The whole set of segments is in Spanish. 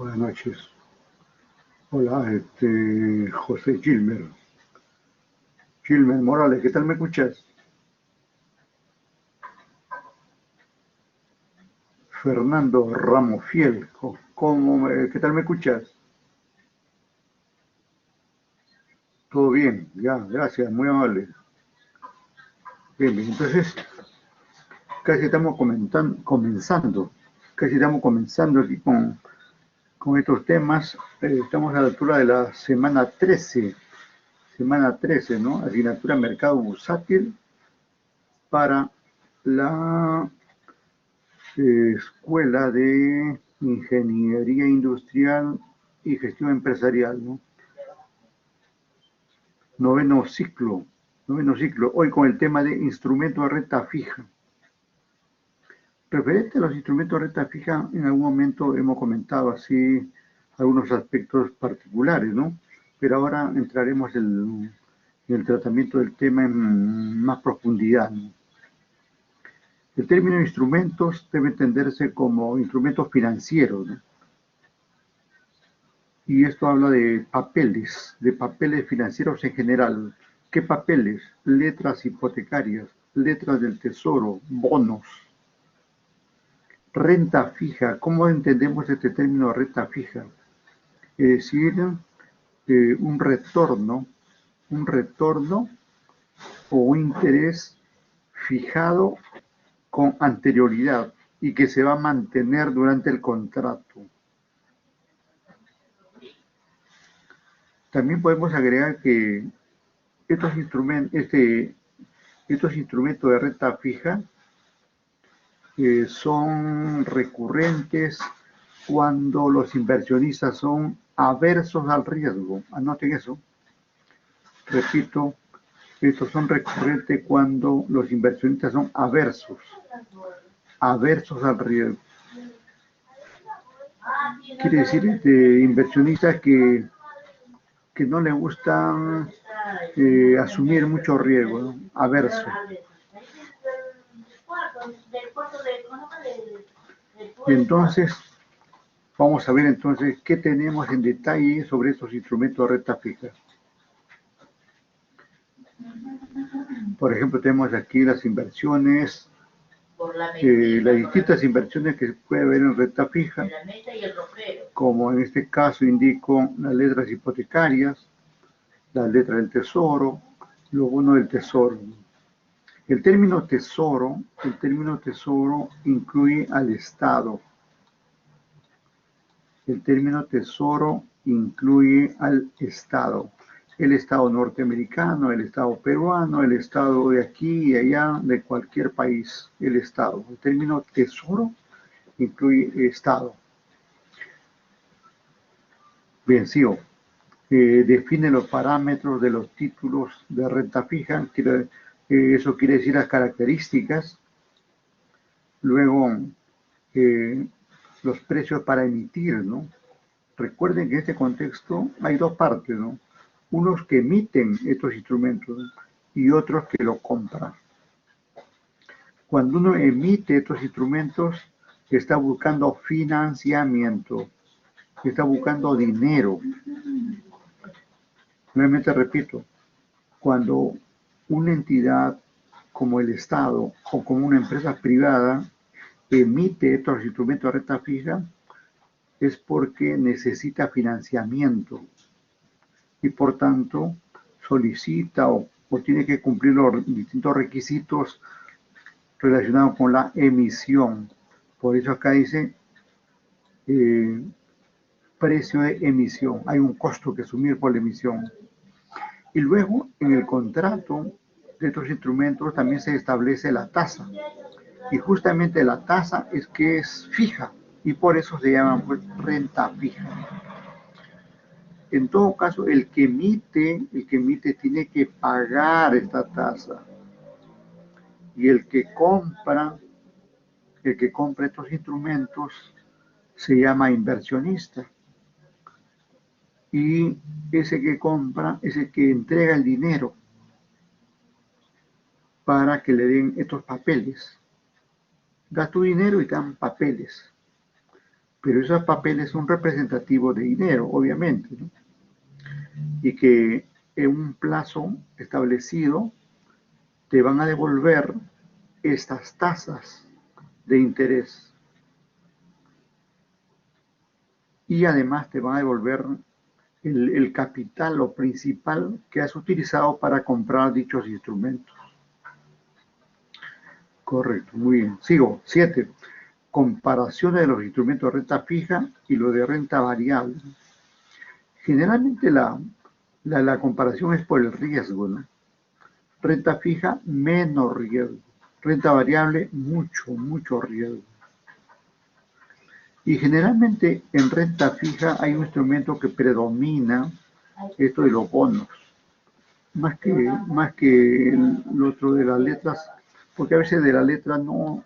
Buenas noches. Hola, José Gilmer. Gilmer Morales, ¿qué tal me escuchas? Fernando Ramos Fiel, ¿qué tal me escuchas? Todo bien, ya, gracias, muy amable. Bien, bien, entonces casi estamos casi estamos comenzando aquí con estos temas. Estamos a la altura de la semana 13, ¿no? Asignatura Mercado Bursátil para la Escuela de Ingeniería Industrial y Gestión Empresarial, ¿no? Noveno ciclo, noveno ciclo, hoy con el tema de instrumentos de renta fija. Referente a los instrumentos de renta fija, en algún momento hemos comentado así algunos aspectos particulares, ¿no? Pero ahora entraremos en el tratamiento del tema en más profundidad, ¿no? El término instrumentos debe entenderse como instrumentos financieros, ¿no? Y esto habla de papeles financieros en general. ¿Qué papeles? Letras hipotecarias, letras del tesoro, bonos. Renta fija. ¿Cómo entendemos este término renta fija? Es decir, un retorno o un interés fijado con anterioridad y que se va a mantener durante el contrato. También podemos agregar que estos instrumentos de renta fija son recurrentes cuando los inversionistas son aversos al riesgo. Anoten eso. Repito, estos son recurrentes cuando los inversionistas son aversos al riesgo. Quiere decir inversionistas que no le gusta asumir mucho riesgo, ¿no? Averso. Y entonces, vamos a ver entonces qué tenemos en detalle sobre estos instrumentos de renta fija. Por ejemplo, tenemos aquí las inversiones, las distintas inversiones que se puede ver en renta fija, como en este caso indico las letras hipotecarias, las letras del tesoro, los bonos del tesoro. El término tesoro incluye al Estado. El término tesoro incluye al Estado. El Estado norteamericano, el Estado peruano, el Estado de aquí y allá, de cualquier país, el Estado. El término tesoro incluye Estado. Bien, sigo. Define los parámetros de los títulos de renta fija. Eso quiere decir las características. Luego, los precios para emitir, ¿no? Recuerden que en este contexto hay dos partes, ¿no? Unos que emiten estos instrumentos, ¿no? Y otros que lo compran. Cuando uno emite estos instrumentos, está buscando financiamiento, está buscando dinero. Nuevamente repito, cuando una entidad como el Estado o como una empresa privada emite estos instrumentos de renta fija, es porque necesita financiamiento y por tanto solicita o tiene que cumplir los distintos requisitos relacionados con la emisión. Por eso acá dice precio de emisión. Hay un costo que asumir por la emisión. Y luego en el contrato de estos instrumentos también se establece la tasa. Y justamente la tasa es que es fija y por eso se llama pues, renta fija. En todo caso, el que emite tiene que pagar esta tasa. Y el que compra estos instrumentos se llama inversionista. Y ese que compra es el que entrega el dinero para que le den estos papeles. Das tu dinero y te dan papeles. pero esos papeles son representativos de dinero, obviamente, ¿no? Y que en un plazo establecido te van a devolver estas tasas de interés y además te van a devolver el capital o principal que has utilizado para comprar dichos instrumentos. Correcto, muy bien. Sigo. 7. Comparaciones de los instrumentos de renta fija y lo de renta variable. Generalmente la comparación es por el riesgo, ¿no? Renta fija, menos riesgo. Renta variable, mucho riesgo. Y generalmente en renta fija hay un instrumento que predomina, esto de los bonos, más que el otro de las letras, porque a veces de la letra no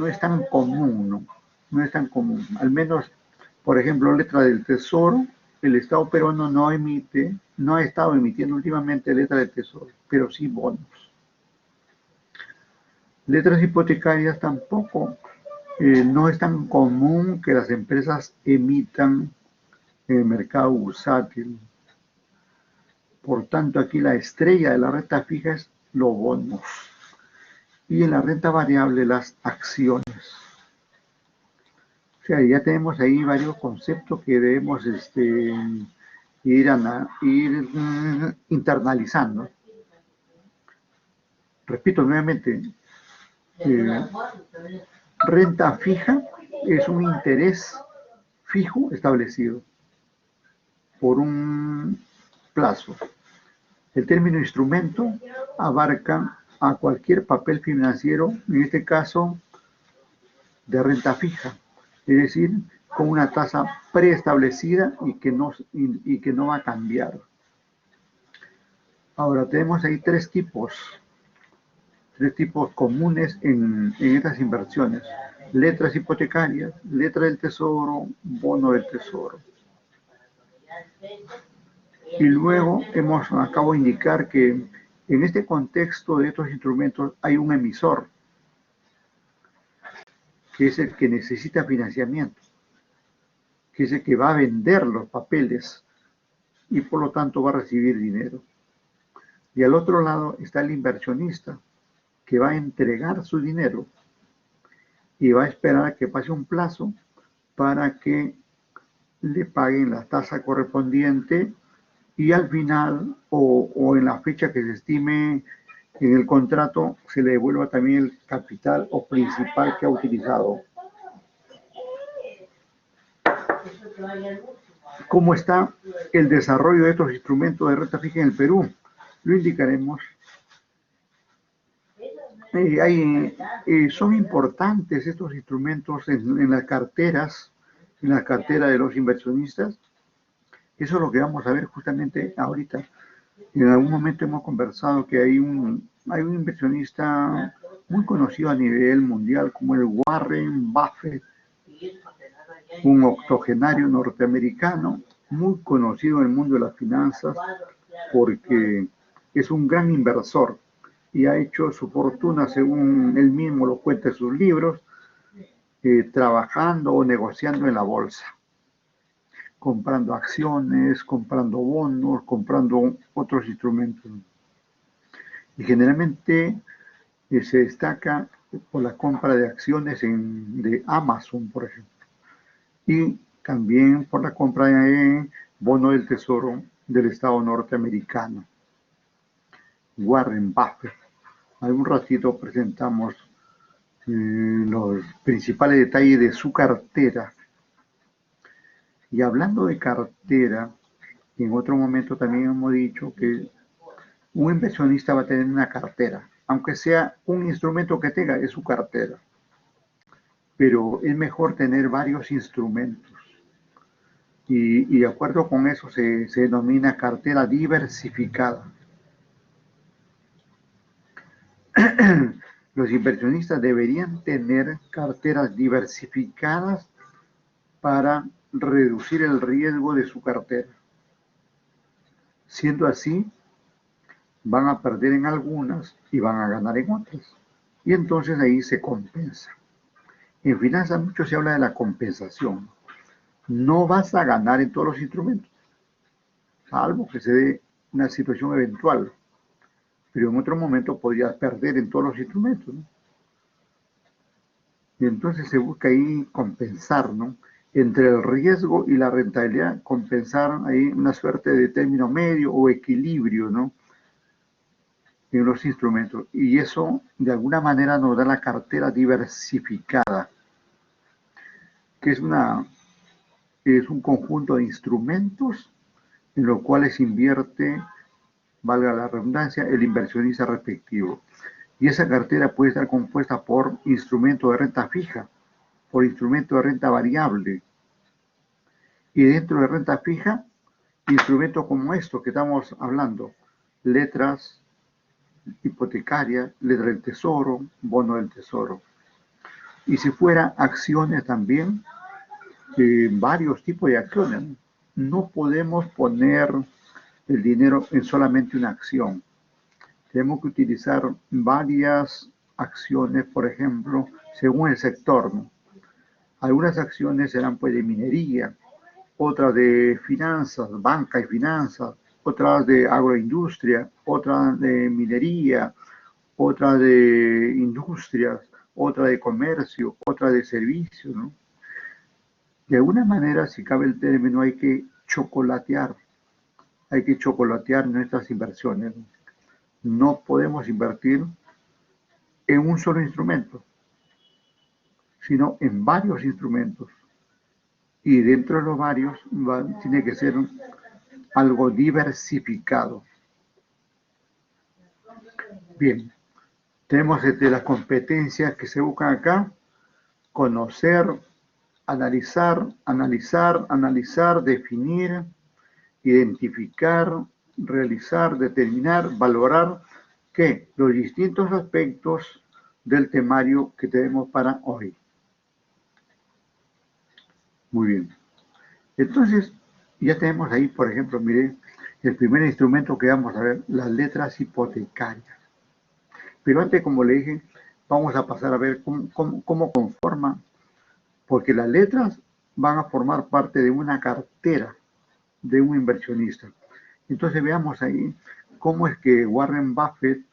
es tan común, ¿no? No es tan común. Al menos, por ejemplo, letra del Tesoro, el Estado peruano no ha estado emitiendo últimamente letra del Tesoro, pero sí bonos. Letras hipotecarias tampoco. No es tan común que las empresas emitan en el mercado bursátil. Por tanto, aquí la estrella de la renta fija es los bonos. Y en la renta variable, las acciones. O sea, ya tenemos ahí varios conceptos que debemos ir internalizando. Repito nuevamente, eh, renta fija es un interés fijo establecido por un plazo. El término instrumento abarca a cualquier papel financiero, en este caso de renta fija, es decir, con una tasa preestablecida y que no va a cambiar. Ahora tenemos ahí tres tipos comunes en estas inversiones: letras hipotecarias, letra del tesoro, bono del tesoro. Y luego acabo de indicar que en este contexto de estos instrumentos hay un emisor, que es el que necesita financiamiento, que es el que va a vender los papeles y por lo tanto va a recibir dinero. Y al otro lado está el inversionista, que va a entregar su dinero y va a esperar a que pase un plazo para que le paguen la tasa correspondiente y al final o en la fecha que se estime en el contrato se le devuelva también el capital o principal que ha utilizado. ¿Cómo está el desarrollo de estos instrumentos de renta fija en el Perú? Lo indicaremos. Son importantes estos instrumentos en las carteras, en la cartera de los inversionistas. Eso es lo que vamos a ver justamente ahorita. En algún momento hemos conversado que hay un inversionista muy conocido a nivel mundial como el Warren Buffett, un octogenario norteamericano muy conocido en el mundo de las finanzas porque es un gran inversor y ha hecho su fortuna, según él mismo lo cuenta en sus libros, trabajando o negociando en la bolsa, comprando acciones, comprando bonos, comprando otros instrumentos. Y generalmente se destaca por la compra de acciones de Amazon, por ejemplo, y también por la compra de bono del tesoro del Estado norteamericano. Warren Buffett. Algún ratito presentamos los principales detalles de su cartera. Y hablando de cartera, en otro momento también hemos dicho que un inversionista va a tener una cartera, aunque sea un instrumento que tenga, es su cartera. Pero es mejor tener varios instrumentos. Y de acuerdo con eso se denomina cartera diversificada. Los inversionistas deberían tener carteras diversificadas para reducir el riesgo de su cartera. Siendo así, van a perder en algunas y van a ganar en otras. Y entonces ahí se compensa. En finanzas mucho se habla de la compensación. No vas a ganar en todos los instrumentos, salvo que se dé una situación eventual, pero en otro momento podrías perder en todos los instrumentos, ¿no? Y entonces se busca ahí compensar, ¿no? Entre el riesgo y la rentabilidad, compensar ahí una suerte de término medio o equilibrio, ¿no? En los instrumentos. Y eso de alguna manera nos da la cartera diversificada, que es un conjunto de instrumentos en los cuales invierte, valga la redundancia, el inversionista respectivo. Y esa cartera puede estar compuesta por instrumentos de renta fija, por instrumentos de renta variable. Y dentro de renta fija, instrumentos como estos que estamos hablando, letras hipotecarias, letra del tesoro, bono del tesoro. Y si fuera acciones también, varios tipos de acciones. No podemos poner el dinero en solamente una acción. Tenemos que utilizar varias acciones, por ejemplo, según el sector, ¿no? Algunas acciones serán pues de minería, otras de finanzas, banca y finanzas, otras de agroindustria, otras de minería, otras de industrias, otra de comercio, otra de servicios, ¿no? De alguna manera, si cabe el término, hay que chocolatear nuestras inversiones. No podemos invertir en un solo instrumento, sino en varios instrumentos. Y dentro de los varios tiene que ser algo diversificado. Bien, tenemos las competencias que se buscan acá: conocer, analizar, definir, identificar, realizar, determinar, valorar que los distintos aspectos del temario que tenemos para hoy. Muy bien. Entonces, ya tenemos ahí, por ejemplo, mire, el primer instrumento que vamos a ver, las letras hipotecarias. Pero antes, como le dije, vamos a pasar a ver cómo conforman, porque las letras van a formar parte de una cartera de un inversionista. Entonces veamos ahí cómo es que Warren Buffett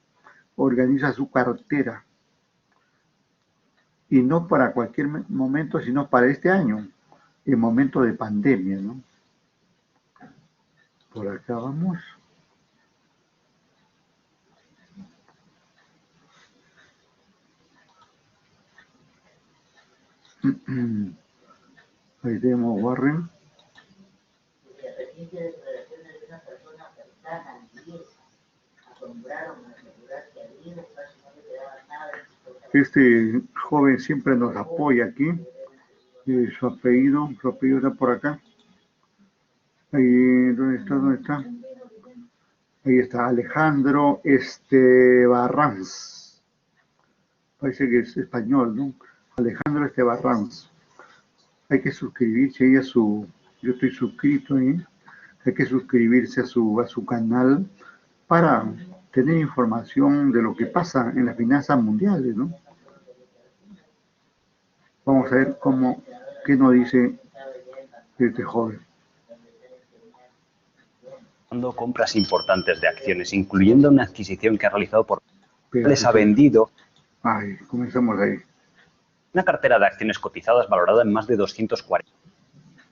organiza su cartera, y no para cualquier momento, sino para este año, en momento de pandemia, ¿no? Por acá vamos. Ahí tenemos Warren. Este joven siempre nos apoya aquí. Su apellido está por acá. Ahí, ¿dónde está? ¿Dónde está? Ahí está, Alejandro Estebarranz. Parece que es español, ¿no? Alejandro Estebarranz. Hay que suscribirse ahí yo estoy suscrito ahí. Hay que suscribirse a su canal para tener información de lo que pasa en las finanzas mundiales, ¿no? Vamos a ver qué nos dice este joven. Compras importantes de acciones, incluyendo una adquisición que ha realizado por... les ha Espérate. vendido Ay, comenzamos ahí. una cartera de acciones cotizadas valorada en más de 240.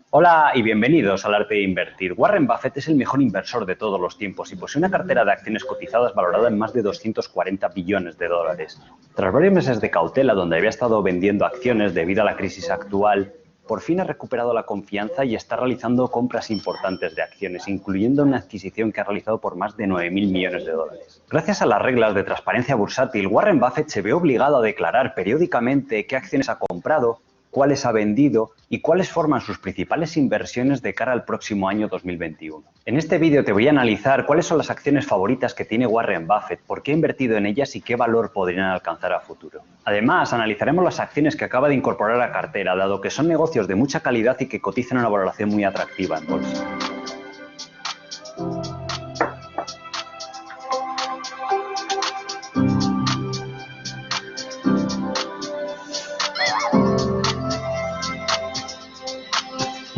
Hola y bienvenidos al arte de invertir. Warren Buffett es el mejor inversor de todos los tiempos y posee una cartera de acciones cotizadas valorada en más de 240 billones de dólares. Tras varios meses de cautela donde había estado vendiendo acciones debido a la crisis actual, por fin ha recuperado la confianza y está realizando compras importantes de acciones, incluyendo una adquisición que ha realizado por más de 9.000 millones de dólares. Gracias a las reglas de transparencia bursátil, Warren Buffett se ve obligado a declarar periódicamente qué acciones ha comprado, cuáles ha vendido y cuáles forman sus principales inversiones de cara al próximo año 2021. En este vídeo te voy a analizar cuáles son las acciones favoritas que tiene Warren Buffett, por qué ha invertido en ellas y qué valor podrían alcanzar a futuro. Además, analizaremos las acciones que acaba de incorporar a la cartera, dado que son negocios de mucha calidad y que cotizan a una valoración muy atractiva en bolsa.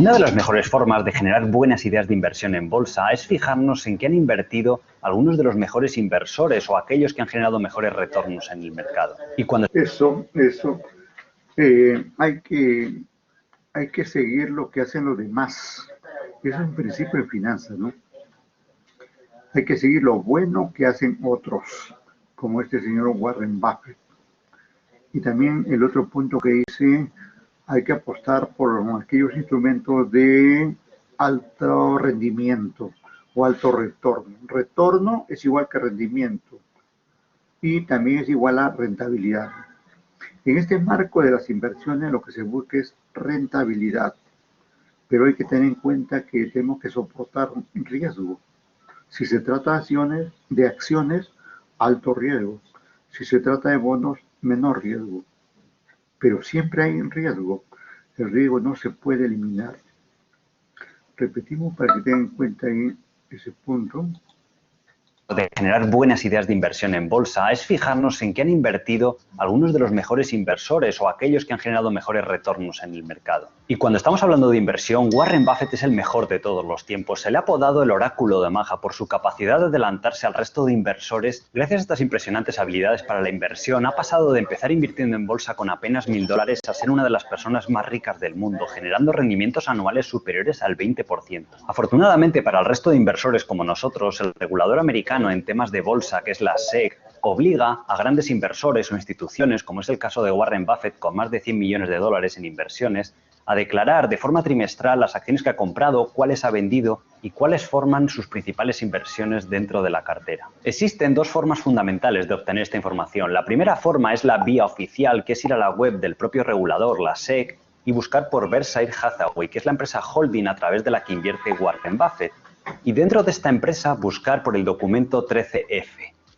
Una de las mejores formas de generar buenas ideas de inversión en bolsa es fijarnos en qué han invertido algunos de los mejores inversores o aquellos que han generado mejores retornos en el mercado. Y cuando hay que seguir lo que hacen los demás. Eso es un principio de finanzas, ¿no? Hay que seguir lo bueno que hacen otros, como este señor Warren Buffett. Y también el otro punto que dice, hay que apostar por aquellos instrumentos de alto rendimiento o alto retorno. Retorno es igual que rendimiento y también es igual a rentabilidad. En este marco de las inversiones lo que se busca es rentabilidad, pero hay que tener en cuenta que tenemos que soportar riesgo. Si se trata de acciones, alto riesgo. Si se trata de bonos, menor riesgo. Pero siempre hay un riesgo. El riesgo no se puede eliminar. Repetimos para que tengan en cuenta ahí ese punto. De generar buenas ideas de inversión en bolsa es fijarnos en qué han invertido algunos de los mejores inversores o aquellos que han generado mejores retornos en el mercado. Y cuando estamos hablando de inversión, Warren Buffett es el mejor de todos los tiempos. Se le ha apodado el oráculo de Omaha por su capacidad de adelantarse al resto de inversores. Gracias a estas impresionantes habilidades para la inversión, ha pasado de empezar invirtiendo en bolsa con apenas $1000 a ser una de las personas más ricas del mundo, generando rendimientos anuales superiores al 20%. Afortunadamente para el resto de inversores como nosotros, el regulador americano en temas de bolsa, que es la SEC, obliga a grandes inversores o instituciones, como es el caso de Warren Buffett con más de $100 millones en inversiones, a declarar de forma trimestral las acciones que ha comprado, cuáles ha vendido y cuáles forman sus principales inversiones dentro de la cartera. Existen dos formas fundamentales de obtener esta información. La primera forma es la vía oficial, que es ir a la web del propio regulador, la SEC, y buscar por Berkshire Hathaway, que es la empresa holding a través de la que invierte Warren Buffett. Y dentro de esta empresa buscar por el documento 13F,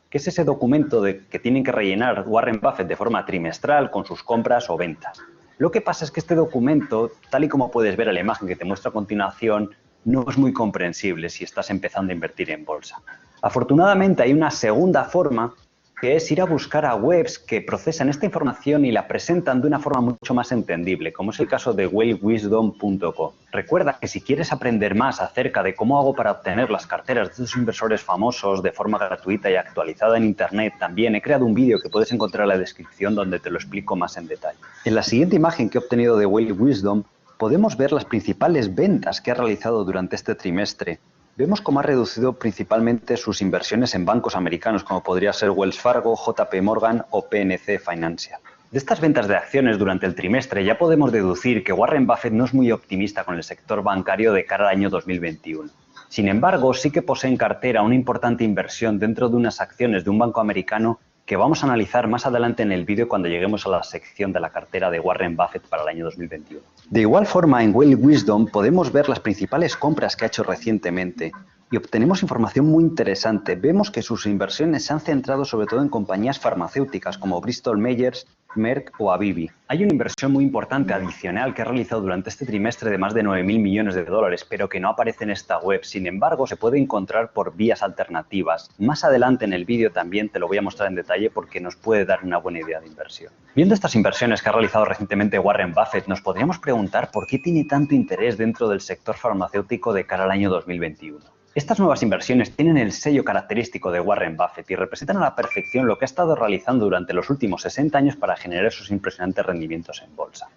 que es ese documento que tienen que rellenar Warren Buffett de forma trimestral con sus compras o ventas. Lo que pasa es que este documento, tal y como puedes ver en la imagen que te muestro a continuación, no es muy comprensible si estás empezando a invertir en bolsa. Afortunadamente hay una segunda forma, que es ir a buscar a webs que procesan esta información y la presentan de una forma mucho más entendible, como es el caso de whalewisdom.com. Recuerda que si quieres aprender más acerca de cómo hago para obtener las carteras de estos inversores famosos de forma gratuita y actualizada en Internet, también he creado un vídeo que puedes encontrar en la descripción donde te lo explico más en detalle. En la siguiente imagen que he obtenido de Whale Wisdom, podemos ver las principales ventas que ha realizado durante este trimestre. Vemos cómo ha reducido principalmente sus inversiones en bancos americanos, como podría ser Wells Fargo, JP Morgan o PNC Financial. De estas ventas de acciones durante el trimestre ya podemos deducir que Warren Buffett no es muy optimista con el sector bancario de cara al año 2021. Sin embargo, sí que posee en cartera una importante inversión dentro de unas acciones de un banco americano que vamos a analizar más adelante en el vídeo cuando lleguemos a la sección de la cartera de Warren Buffett para el año 2021. De igual forma, en Whale Wisdom podemos ver las principales compras que ha hecho recientemente y obtenemos información muy interesante. Vemos que sus inversiones se han centrado sobre todo en compañías farmacéuticas como Bristol Myers, Merck o Avivi. Hay una inversión muy importante adicional que ha realizado durante este trimestre de más de $9000 millones, pero que no aparece en esta web. Sin embargo, se puede encontrar por vías alternativas. Más adelante en el vídeo también te lo voy a mostrar en detalle porque nos puede dar una buena idea de inversión. Viendo estas inversiones que ha realizado recientemente Warren Buffett, nos podríamos preguntar por qué tiene tanto interés dentro del sector farmacéutico de cara al año 2021. Estas nuevas inversiones tienen el sello característico de Warren Buffett y representan a la perfección lo que ha estado realizando durante los últimos 60 años para generar sus impresionantes rendimientos en bolsa.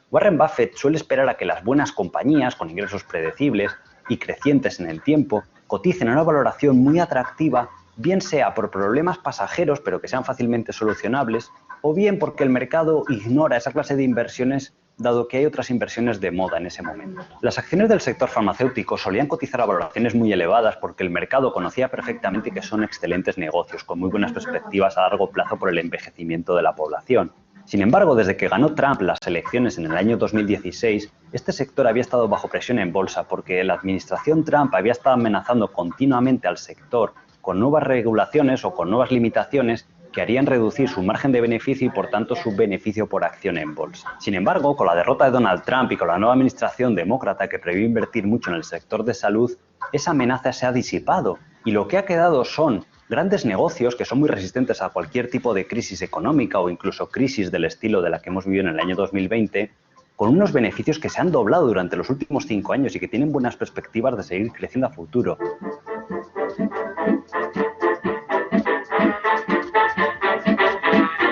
Warren Buffett suele esperar a que las buenas compañías con ingresos predecibles y crecientes en el tiempo coticen a una valoración muy atractiva, bien sea por problemas pasajeros pero que sean fácilmente solucionables, o bien porque el mercado ignora esa clase de inversiones dado que hay otras inversiones de moda en ese momento. Las acciones del sector farmacéutico solían cotizar a valoraciones muy elevadas porque el mercado conocía perfectamente que son excelentes negocios, con muy buenas perspectivas a largo plazo por el envejecimiento de la población. Sin embargo, desde que ganó Trump las elecciones en el año 2016, este sector había estado bajo presión en bolsa porque la administración Trump había estado amenazando continuamente al sector con nuevas regulaciones o con nuevas limitaciones que harían reducir su margen de beneficio y por tanto su beneficio por acción en bolsa. Sin embargo, con la derrota de Donald Trump y con la nueva administración demócrata que previó invertir mucho en el sector de salud, esa amenaza se ha disipado y lo que ha quedado son grandes negocios que son muy resistentes a cualquier tipo de crisis económica o incluso crisis del estilo de la que hemos vivido en el año 2020 con unos beneficios que se han doblado durante los últimos 5 años y que tienen buenas perspectivas de seguir creciendo a futuro.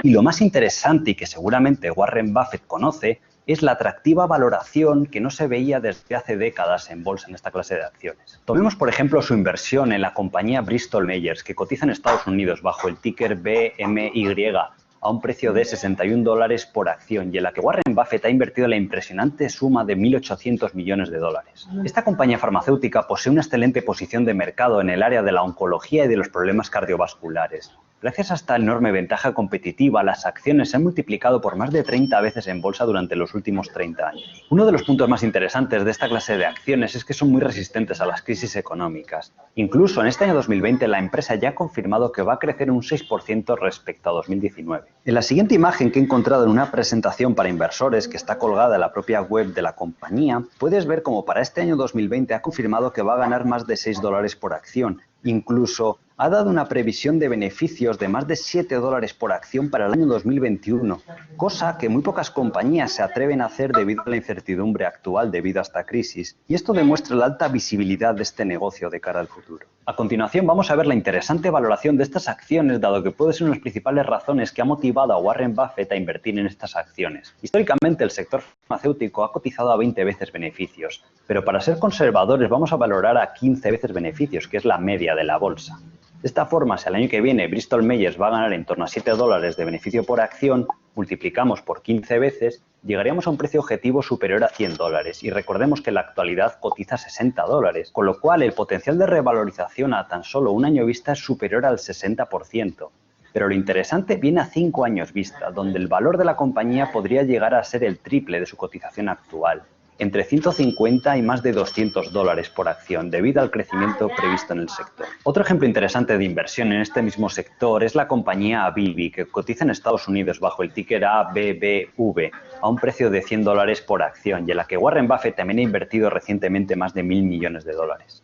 Y lo más interesante y que seguramente Warren Buffett conoce es la atractiva valoración que no se veía desde hace décadas en bolsa en esta clase de acciones. Tomemos, por ejemplo, su inversión en la compañía Bristol Myers, que cotiza en Estados Unidos bajo el ticker BMY a un precio de $61 por acción y en la que Warren Buffett ha invertido la impresionante suma de 1.800 millones de dólares. Esta compañía farmacéutica posee una excelente posición de mercado en el área de la oncología y de los problemas cardiovasculares. Gracias a esta enorme ventaja competitiva, las acciones se han multiplicado por más de 30 veces en bolsa durante los últimos 30 años. Uno de los puntos más interesantes de esta clase de acciones es que son muy resistentes a las crisis económicas. Incluso en este año 2020 la empresa ya ha confirmado que va a crecer un 6% respecto a 2019. En la siguiente imagen que he encontrado en una presentación para inversores que está colgada en la propia web de la compañía, puedes ver cómo para este año 2020 ha confirmado que va a ganar más de $6 por acción. Incluso ha dado una previsión de beneficios de más de $7 por acción para el año 2021, cosa que muy pocas compañías se atreven a hacer debido a la incertidumbre actual debido a esta crisis, y esto demuestra la alta visibilidad de este negocio de cara al futuro. A continuación vamos a ver la interesante valoración de estas acciones, dado que puede ser una de las principales razones que ha motivado a Warren Buffett a invertir en estas acciones. Históricamente el sector farmacéutico ha cotizado a 20 veces beneficios, pero para ser conservadores vamos a valorar a 15 veces beneficios, que es la media de la bolsa. De esta forma, si al año que viene Bristol Myers va a ganar en torno a $7 de beneficio por acción, multiplicamos por 15 veces, llegaríamos a un precio objetivo superior a $100. Y recordemos que en la actualidad cotiza $60, con lo cual el potencial de revalorización a tan solo un año vista es superior al 60%. Pero lo interesante viene a 5 años vista, donde el valor de la compañía podría llegar a ser el triple de su cotización actual, entre 150 y más de $200 por acción, debido al crecimiento previsto en el sector. Otro ejemplo interesante de inversión en este mismo sector es la compañía Abibi, que cotiza en Estados Unidos bajo el ticker ABBV a un precio de $100 por acción y en la que Warren Buffett también ha invertido recientemente más de $1.000 millones.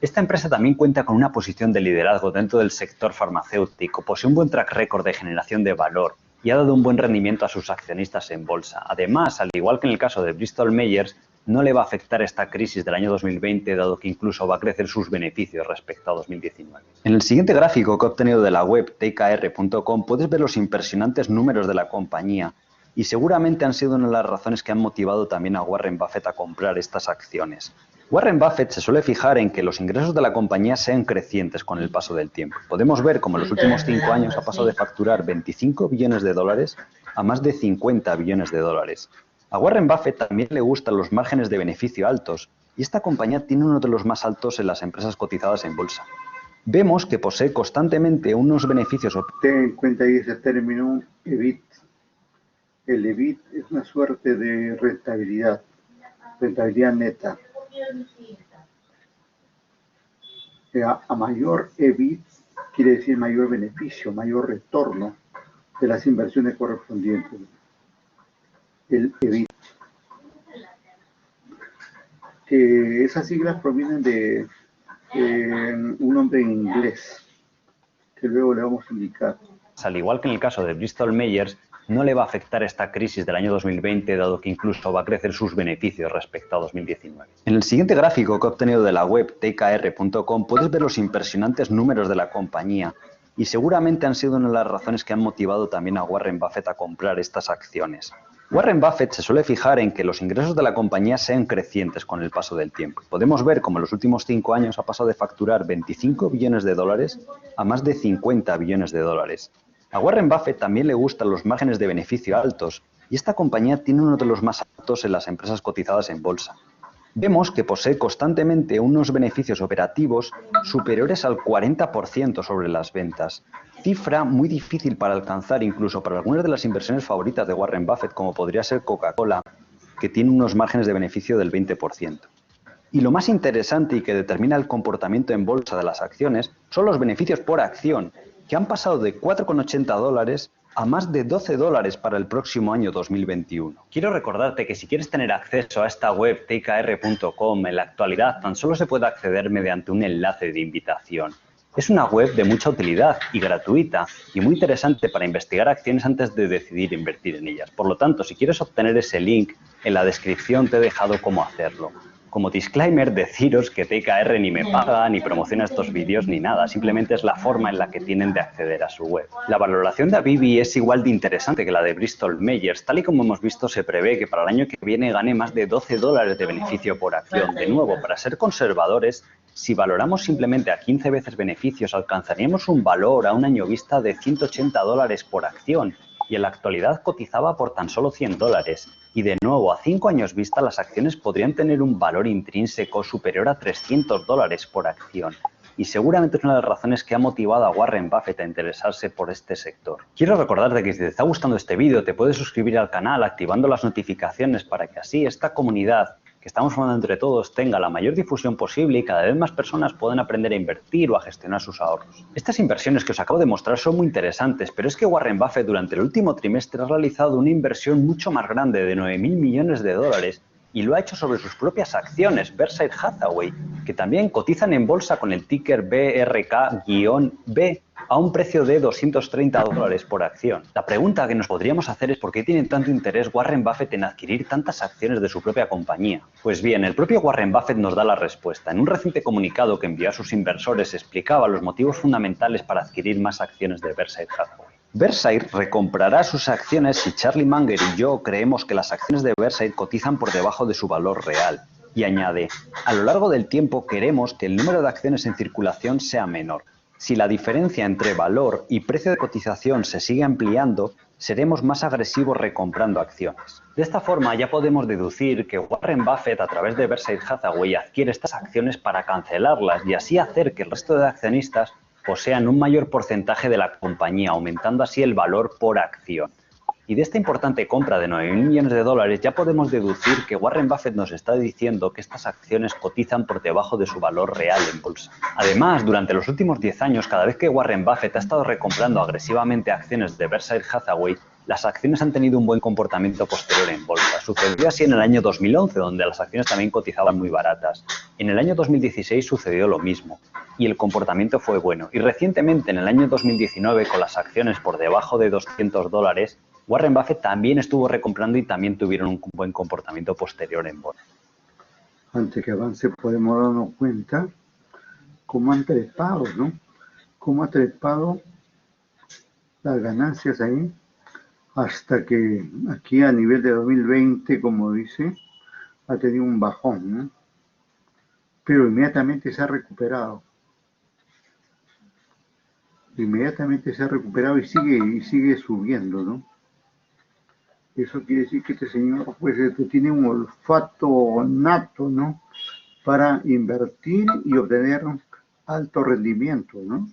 Esta empresa también cuenta con una posición de liderazgo dentro del sector farmacéutico, posee un buen track record de generación de valor y ha dado un buen rendimiento a sus accionistas en bolsa. Además, al igual que en el caso de Bristol Myers, no le va a afectar esta crisis del año 2020, dado que incluso va a crecer sus beneficios respecto a 2019. En el siguiente gráfico que he obtenido de la web tkr.com puedes ver los impresionantes números de la compañía y seguramente han sido una de las razones que han motivado también a Warren Buffett a comprar estas acciones. Warren Buffett se suele fijar en que los ingresos de la compañía sean crecientes con el paso del tiempo. Podemos ver cómo en los últimos 5 años ha pasado de facturar $25 billones a más de $50 billones. A Warren Buffett también le gustan los márgenes de beneficio altos y esta compañía tiene uno de los más altos en las empresas cotizadas en bolsa. Vemos que posee constantemente unos beneficios. Ten en cuenta ahí ese término EBIT. El EBIT es una suerte de rentabilidad neta. A mayor EBIT quiere decir mayor beneficio, mayor retorno de las inversiones correspondientes. El EBIT. Que esas siglas provienen de un nombre en inglés, que luego le vamos a indicar. Al igual que en el caso de Bristol Myers, no le va a afectar esta crisis del año 2020, dado que incluso va a crecer sus beneficios respecto a 2019. En el siguiente gráfico que he obtenido de la web tkr.com puedes ver los impresionantes números de la compañía y seguramente han sido una de las razones que han motivado también a Warren Buffett a comprar estas acciones. Warren Buffett se suele fijar en que los ingresos de la compañía sean crecientes con el paso del tiempo. Podemos ver cómo en los últimos 5 años ha pasado de facturar $25 billones a más de $50 billones. A Warren Buffett también le gustan los márgenes de beneficio altos y esta compañía tiene uno de los más altos en las empresas cotizadas en bolsa. Vemos que posee constantemente unos beneficios operativos superiores al 40% sobre las ventas, cifra muy difícil para alcanzar incluso para algunas de las inversiones favoritas de Warren Buffett, como podría ser Coca-Cola, que tiene unos márgenes de beneficio del 20%. Y lo más interesante y que determina el comportamiento en bolsa de las acciones son los beneficios por acción, que han pasado de $4,80 a más de $12 para el próximo año 2021. Quiero recordarte que si quieres tener acceso a esta web tkr.com, en la actualidad tan solo se puede acceder mediante un enlace de invitación. Es una web de mucha utilidad y gratuita y muy interesante para investigar acciones antes de decidir invertir en ellas. Por lo tanto, si quieres obtener ese link, en la descripción te he dejado cómo hacerlo. Como disclaimer, deciros que TKR ni me paga, ni promociona estos vídeos, ni nada. Simplemente es la forma en la que tienen de acceder a su web. La valoración de Avivi es igual de interesante que la de Bristol Myers. Tal y como hemos visto, se prevé que para el año que viene gane más de $12 de beneficio por acción. De nuevo, para ser conservadores, si valoramos simplemente a 15 veces beneficios, alcanzaríamos un valor a un año vista de $180 por acción. Y en la actualidad cotizaba por tan solo $100. Y de nuevo, a 5 años vista, las acciones podrían tener un valor intrínseco superior a $300 por acción. Y seguramente es una de las razones que ha motivado a Warren Buffett a interesarse por este sector. Quiero recordarte que si te está gustando este vídeo, te puedes suscribir al canal activando las notificaciones para que así esta comunidad que estamos formando entre todos tenga la mayor difusión posible y cada vez más personas puedan aprender a invertir o a gestionar sus ahorros. Estas inversiones que os acabo de mostrar son muy interesantes, pero es que Warren Buffett durante el último trimestre ha realizado una inversión mucho más grande de 9.000 millones de dólares y lo ha hecho sobre sus propias acciones, Berkshire Hathaway, que también cotizan en bolsa con el ticker BRK-B a un precio de $230 por acción. La pregunta que nos podríamos hacer es por qué tiene tanto interés Warren Buffett en adquirir tantas acciones de su propia compañía. Pues bien, el propio Warren Buffett nos da la respuesta. En un reciente comunicado que envió a sus inversores explicaba los motivos fundamentales para adquirir más acciones de Berkshire Hathaway. Berkshire recomprará sus acciones si Charlie Munger y yo creemos que las acciones de Berkshire cotizan por debajo de su valor real. Y añade, a lo largo del tiempo queremos que el número de acciones en circulación sea menor. Si la diferencia entre valor y precio de cotización se sigue ampliando, seremos más agresivos recomprando acciones. De esta forma ya podemos deducir que Warren Buffett a través de Berkshire Hathaway adquiere estas acciones para cancelarlas y así hacer que el resto de accionistas posean un mayor porcentaje de la compañía, aumentando así el valor por acción. Y de esta importante compra de 9.000 millones de dólares ya podemos deducir que Warren Buffett nos está diciendo que estas acciones cotizan por debajo de su valor real en bolsa. Además, durante los últimos 10 años, cada vez que Warren Buffett ha estado recomprando agresivamente acciones de Berkshire Hathaway, las acciones han tenido un buen comportamiento posterior en bolsa. Sucedió así en el año 2011, donde las acciones también cotizaban muy baratas. En el año 2016 sucedió lo mismo y el comportamiento fue bueno. Y recientemente, en el año 2019, con las acciones por debajo de $200, Warren Buffett también estuvo recomprando y también tuvieron un buen comportamiento posterior en bolsa. Antes que avance podemos darnos cuenta cómo han trepado, ¿no? Cómo ha trepado las ganancias ahí hasta que aquí a nivel de 2020, como dice, ha tenido un bajón, ¿no? Pero inmediatamente se ha recuperado. Inmediatamente se ha recuperado y sigue subiendo, ¿no? Eso quiere decir que este señor pues tiene un olfato nato, ¿no? Para invertir y obtener alto rendimiento, ¿no?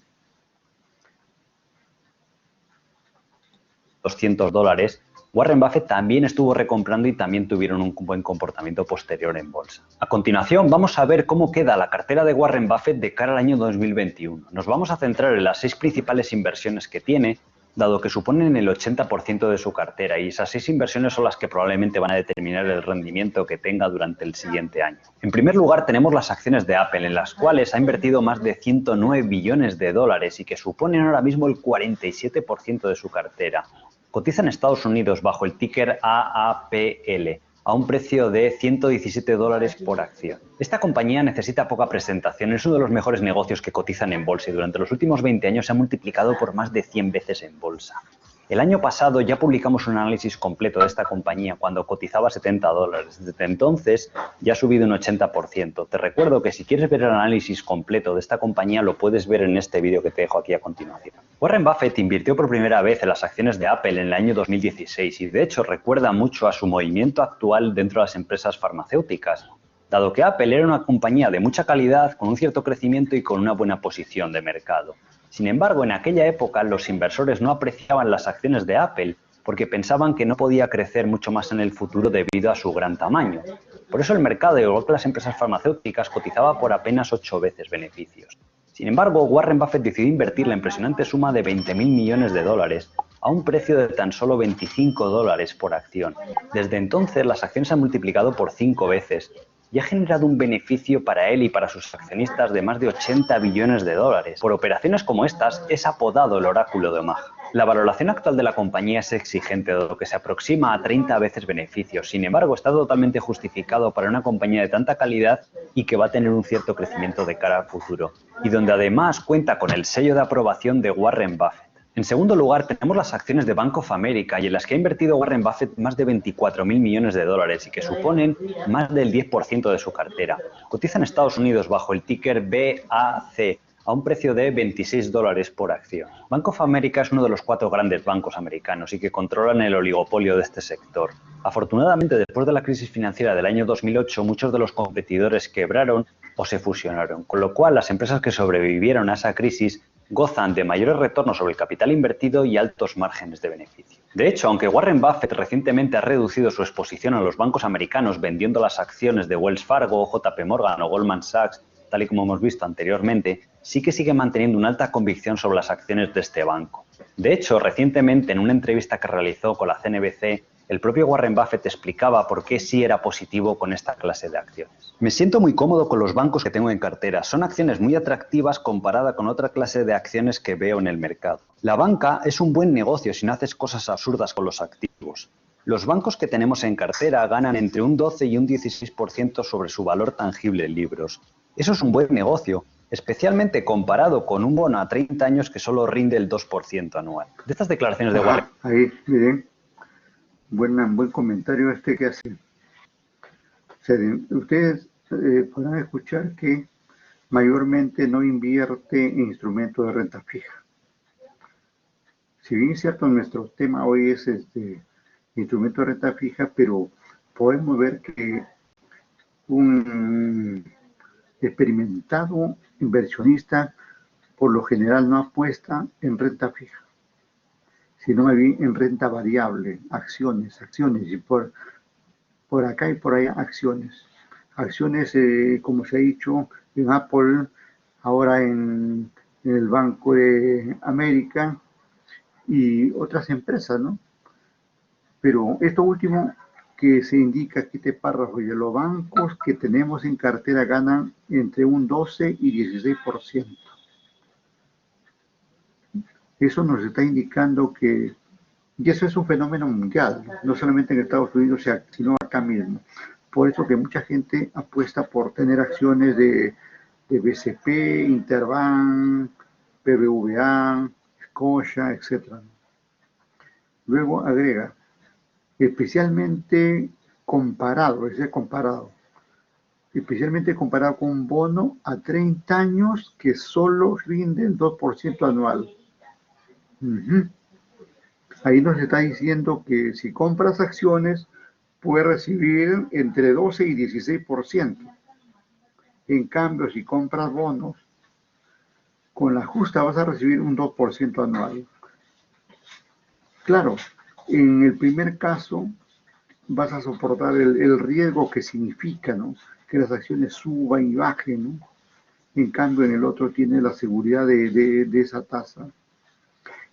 $200, Warren Buffett también estuvo recomprando y también tuvieron un buen comportamiento posterior en bolsa. A continuación vamos a ver cómo queda la cartera de Warren Buffett de cara al año 2021. Nos vamos a centrar en las 6 principales inversiones que tiene, dado que suponen el 80% de su cartera, y esas 6 inversiones son las que probablemente van a determinar el rendimiento que tenga durante el siguiente año. En primer lugar tenemos las acciones de Apple, en las cuales ha invertido más de 109 billones de dólares y que suponen ahora mismo el 47% de su cartera. Cotiza en Estados Unidos bajo el ticker AAPL, a un precio de $117 por acción. Esta compañía necesita poca presentación, es uno de los mejores negocios que cotizan en bolsa y durante los últimos 20 años se ha multiplicado por más de 100 veces en bolsa. El año pasado ya publicamos un análisis completo de esta compañía cuando cotizaba $70. Desde entonces ya ha subido un 80%. Te recuerdo que si quieres ver el análisis completo de esta compañía lo puedes ver en este vídeo que te dejo aquí a continuación. Warren Buffett invirtió por primera vez en las acciones de Apple en el año 2016 y de hecho recuerda mucho a su movimiento actual dentro de las empresas farmacéuticas, dado que Apple era una compañía de mucha calidad, con un cierto crecimiento y con una buena posición de mercado. Sin embargo, en aquella época los inversores no apreciaban las acciones de Apple porque pensaban que no podía crecer mucho más en el futuro debido a su gran tamaño. Por eso el mercado, igual que las empresas farmacéuticas, cotizaba por apenas 8 veces beneficios. Sin embargo, Warren Buffett decidió invertir la impresionante suma de 20.000 millones de dólares a un precio de tan solo $25 por acción. Desde entonces las acciones se han multiplicado por 5 veces y ha generado un beneficio para él y para sus accionistas de más de 80 billones de dólares. Por operaciones como estas, es apodado el oráculo de Omaha. La valoración actual de la compañía es exigente, dado que se aproxima a 30 veces beneficios. Sin embargo, está totalmente justificado para una compañía de tanta calidad y que va a tener un cierto crecimiento de cara al futuro. Y donde además cuenta con el sello de aprobación de Warren Buffett. En segundo lugar, tenemos las acciones de Bank of America y en las que ha invertido Warren Buffett más de 24.000 millones de dólares y que suponen más del 10% de su cartera. Cotiza en Estados Unidos bajo el ticker BAC a un precio de $26 por acción. Bank of America es uno de los 4 grandes bancos americanos y que controlan el oligopolio de este sector. Afortunadamente, después de la crisis financiera del año 2008, muchos de los competidores quebraron o se fusionaron, con lo cual las empresas que sobrevivieron a esa crisis gozan de mayores retornos sobre el capital invertido y altos márgenes de beneficio. De hecho, aunque Warren Buffett recientemente ha reducido su exposición a los bancos americanos vendiendo las acciones de Wells Fargo, JP Morgan o Goldman Sachs, tal y como hemos visto anteriormente, sí que sigue manteniendo una alta convicción sobre las acciones de este banco. De hecho, recientemente, en una entrevista que realizó con la CNBC, el propio Warren Buffett explicaba por qué sí era positivo con esta clase de acciones. Me siento muy cómodo con los bancos que tengo en cartera. Son acciones muy atractivas comparada con otra clase de acciones que veo en el mercado. La banca es un buen negocio si no haces cosas absurdas con los activos. Los bancos que tenemos en cartera ganan entre un 12 y un 16% sobre su valor tangible en libros. Eso es un buen negocio, especialmente comparado con un bono a 30 años que solo rinde el 2% anual. De estas declaraciones de Warren... Ahí, miren, buen comentario este que hace. Ustedes podrán escuchar que mayormente no invierte en instrumentos de renta fija. Si bien es cierto, nuestro tema hoy es instrumento de renta fija, pero podemos ver que un experimentado inversionista por lo general no apuesta en renta fija, sino más bien en renta variable, acciones, y por acá y por allá acciones. Acciones, como se ha dicho, en Apple, ahora en el Banco de América y otras empresas, ¿no? Pero esto último que se indica aquí este párrafo, y los bancos que tenemos en cartera ganan entre un 12 y 16%. Eso nos está indicando que, y eso es un fenómeno mundial, no solamente en Estados Unidos, sino acá mismo. Por eso que mucha gente apuesta por tener acciones de BCP, Interbank, BBVA, Scotia, etc. Luego agrega, especialmente comparado con un bono a 30 años que solo rinde el 2% anual. Ahí nos está diciendo que si compras acciones, puedes recibir entre 12 y 16%. En cambio, si compras bonos, con la justa vas a recibir un 2% anual. Claro, en el primer caso vas a soportar el riesgo que significa, ¿no?, que las acciones suban y bajen, ¿no? En cambio, en el otro tiene la seguridad de esa tasa.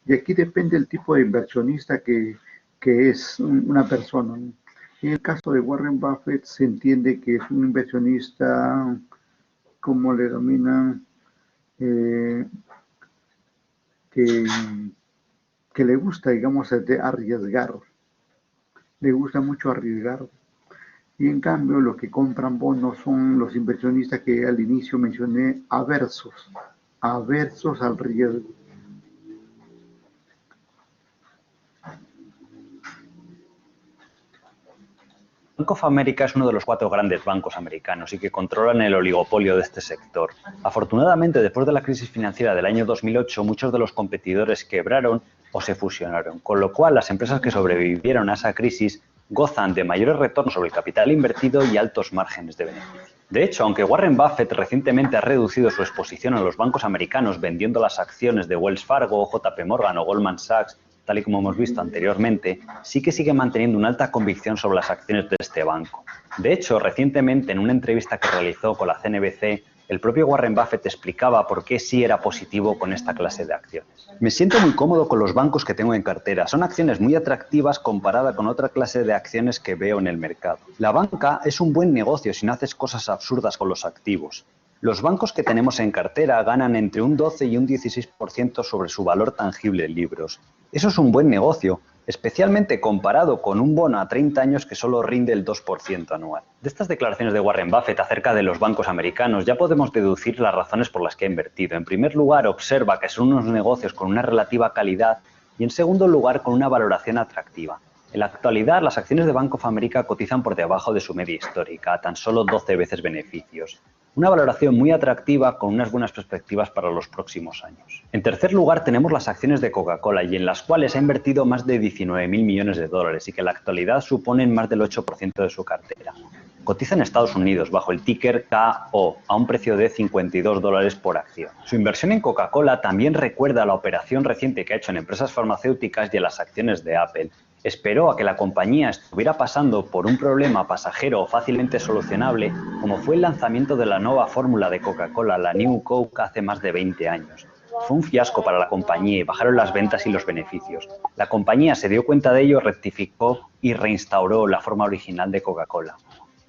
Y aquí depende del tipo de inversionista que es una persona, ¿no? En el caso de Warren Buffett se entiende que es un inversionista, como le denominan, que le gusta, digamos, arriesgar. Le gusta mucho arriesgar. Y en cambio, los que compran bonos son los inversionistas que al inicio mencioné, aversos al riesgo. Bank of America es uno de los 4 grandes bancos americanos y que controlan el oligopolio de este sector. Afortunadamente, después de la crisis financiera del año 2008, muchos de los competidores quebraron o se fusionaron, con lo cual las empresas que sobrevivieron a esa crisis gozan de mayores retornos sobre el capital invertido y altos márgenes de beneficio. De hecho, aunque Warren Buffett recientemente ha reducido su exposición a los bancos americanos vendiendo las acciones de Wells Fargo, JP Morgan o Goldman Sachs, tal y como hemos visto anteriormente, sí que sigue manteniendo una alta convicción sobre las acciones de este banco. De hecho, recientemente, en una entrevista que realizó con la CNBC, El propio Warren Buffett explicaba por qué sí era positivo con esta clase de acciones. Me siento muy cómodo con los bancos que tengo en cartera. Son acciones muy atractivas comparada con otra clase de acciones que veo en el mercado. La banca es un buen negocio si no haces cosas absurdas con los activos. Los bancos que tenemos en cartera ganan entre un 12 y un 16% sobre su valor tangible en libros. Eso es un buen negocio, especialmente comparado con un bono a 30 años que solo rinde el 2% anual. De estas declaraciones de Warren Buffett acerca de los bancos americanos ya podemos deducir las razones por las que ha invertido. En primer lugar, observa que son unos negocios con una relativa calidad y en segundo lugar, con una valoración atractiva. En la actualidad, las acciones de Bank of America cotizan por debajo de su media histórica, a tan solo 12 veces beneficios. Una valoración muy atractiva con unas buenas perspectivas para los próximos años. En tercer lugar, tenemos las acciones de Coca-Cola y en las cuales ha invertido más de 19.000 millones de dólares y que en la actualidad suponen más del 8% de su cartera. Cotiza en Estados Unidos bajo el ticker KO a un precio de $52 por acción. Su inversión en Coca-Cola también recuerda a la operación reciente que ha hecho en empresas farmacéuticas y en las acciones de Apple. Esperó a que la compañía estuviera pasando por un problema pasajero o fácilmente solucionable, como fue el lanzamiento de la nueva fórmula de Coca-Cola, la New Coke, hace más de 20 años. Fue un fiasco para la compañía y bajaron las ventas y los beneficios. La compañía se dio cuenta de ello, rectificó y reinstauró la forma original de Coca-Cola.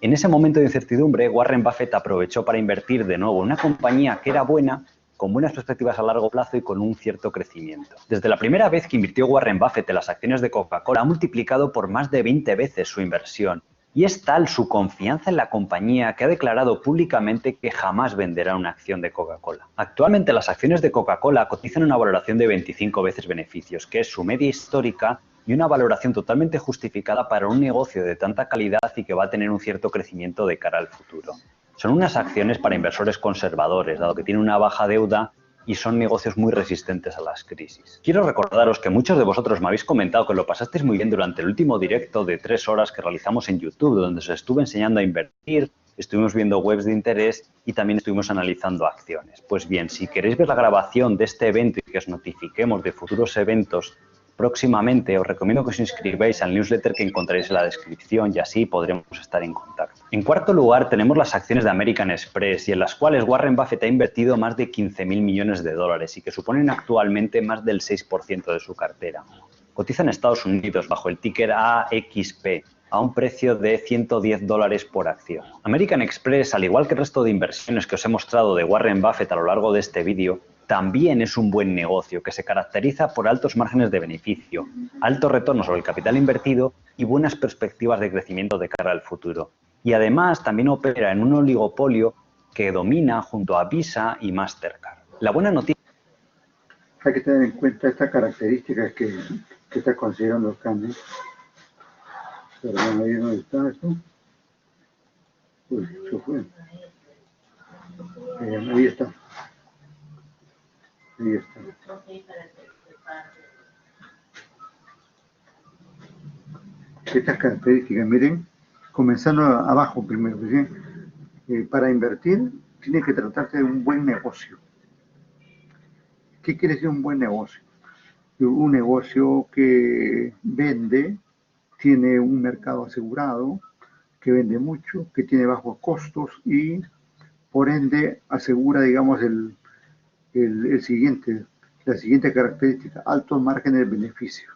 En ese momento de incertidumbre, Warren Buffett aprovechó para invertir de nuevo en una compañía que era buena, con buenas perspectivas a largo plazo y con un cierto crecimiento. Desde la primera vez que invirtió Warren Buffett en las acciones de Coca-Cola, ha multiplicado por más de 20 veces su inversión. Y es tal su confianza en la compañía que ha declarado públicamente que jamás venderá una acción de Coca-Cola. Actualmente las acciones de Coca-Cola cotizan una valoración de 25 veces beneficios, que es su media histórica y una valoración totalmente justificada para un negocio de tanta calidad y que va a tener un cierto crecimiento de cara al futuro. Son unas acciones para inversores conservadores, dado que tienen una baja deuda y son negocios muy resistentes a las crisis. Quiero recordaros que muchos de vosotros me habéis comentado que lo pasasteis muy bien durante el último directo de 3 horas que realizamos en YouTube, donde os estuve enseñando a invertir, estuvimos viendo webs de interés y también estuvimos analizando acciones. Pues bien, si queréis ver la grabación de este evento y que os notifiquemos de futuros eventos próximamente, os recomiendo que os inscribáis al newsletter que encontraréis en la descripción y así podremos estar en contacto. En cuarto lugar, tenemos las acciones de American Express y en las cuales Warren Buffett ha invertido más de 15.000 millones de dólares y que suponen actualmente más del 6% de su cartera. Cotiza en Estados Unidos bajo el ticker AXP a un precio de $110 por acción. American Express, al igual que el resto de inversiones que os he mostrado de Warren Buffett a lo largo de este vídeo, también es un buen negocio que se caracteriza por altos márgenes de beneficio, alto retorno sobre el capital invertido y buenas perspectivas de crecimiento de cara al futuro. Y además también opera en un oligopolio que domina junto a Visa y Mastercard. La buena noticia... Hay que tener en cuenta estas características que está considerando Candy. Perdón, ahí donde está esto. Uy, se fue. Ahí está. Ahí está. Estas características, miren, comenzando abajo primero, ¿sí? Para invertir tiene que tratarse de un buen negocio. ¿Qué quiere decir un buen negocio? Un negocio que vende, tiene un mercado asegurado, que vende mucho, que tiene bajos costos y por ende asegura, digamos, la siguiente característica, altos márgenes de beneficio.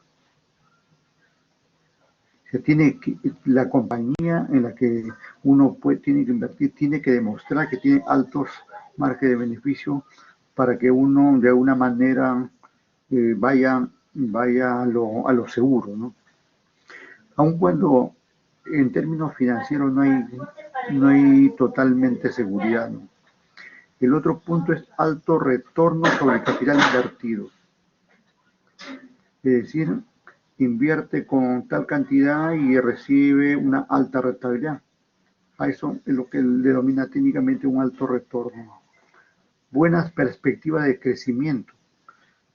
La compañía en la que uno tiene que invertir tiene que demostrar que tiene altos márgenes de beneficio para que uno de alguna manera vaya a lo seguro, ¿no? Aun cuando en términos financieros no hay totalmente seguridad, ¿no? El otro punto es alto retorno sobre el capital invertido. Es decir, invierte con tal cantidad y recibe una alta rentabilidad. A eso es lo que le denomina técnicamente un alto retorno. Buenas perspectivas de crecimiento.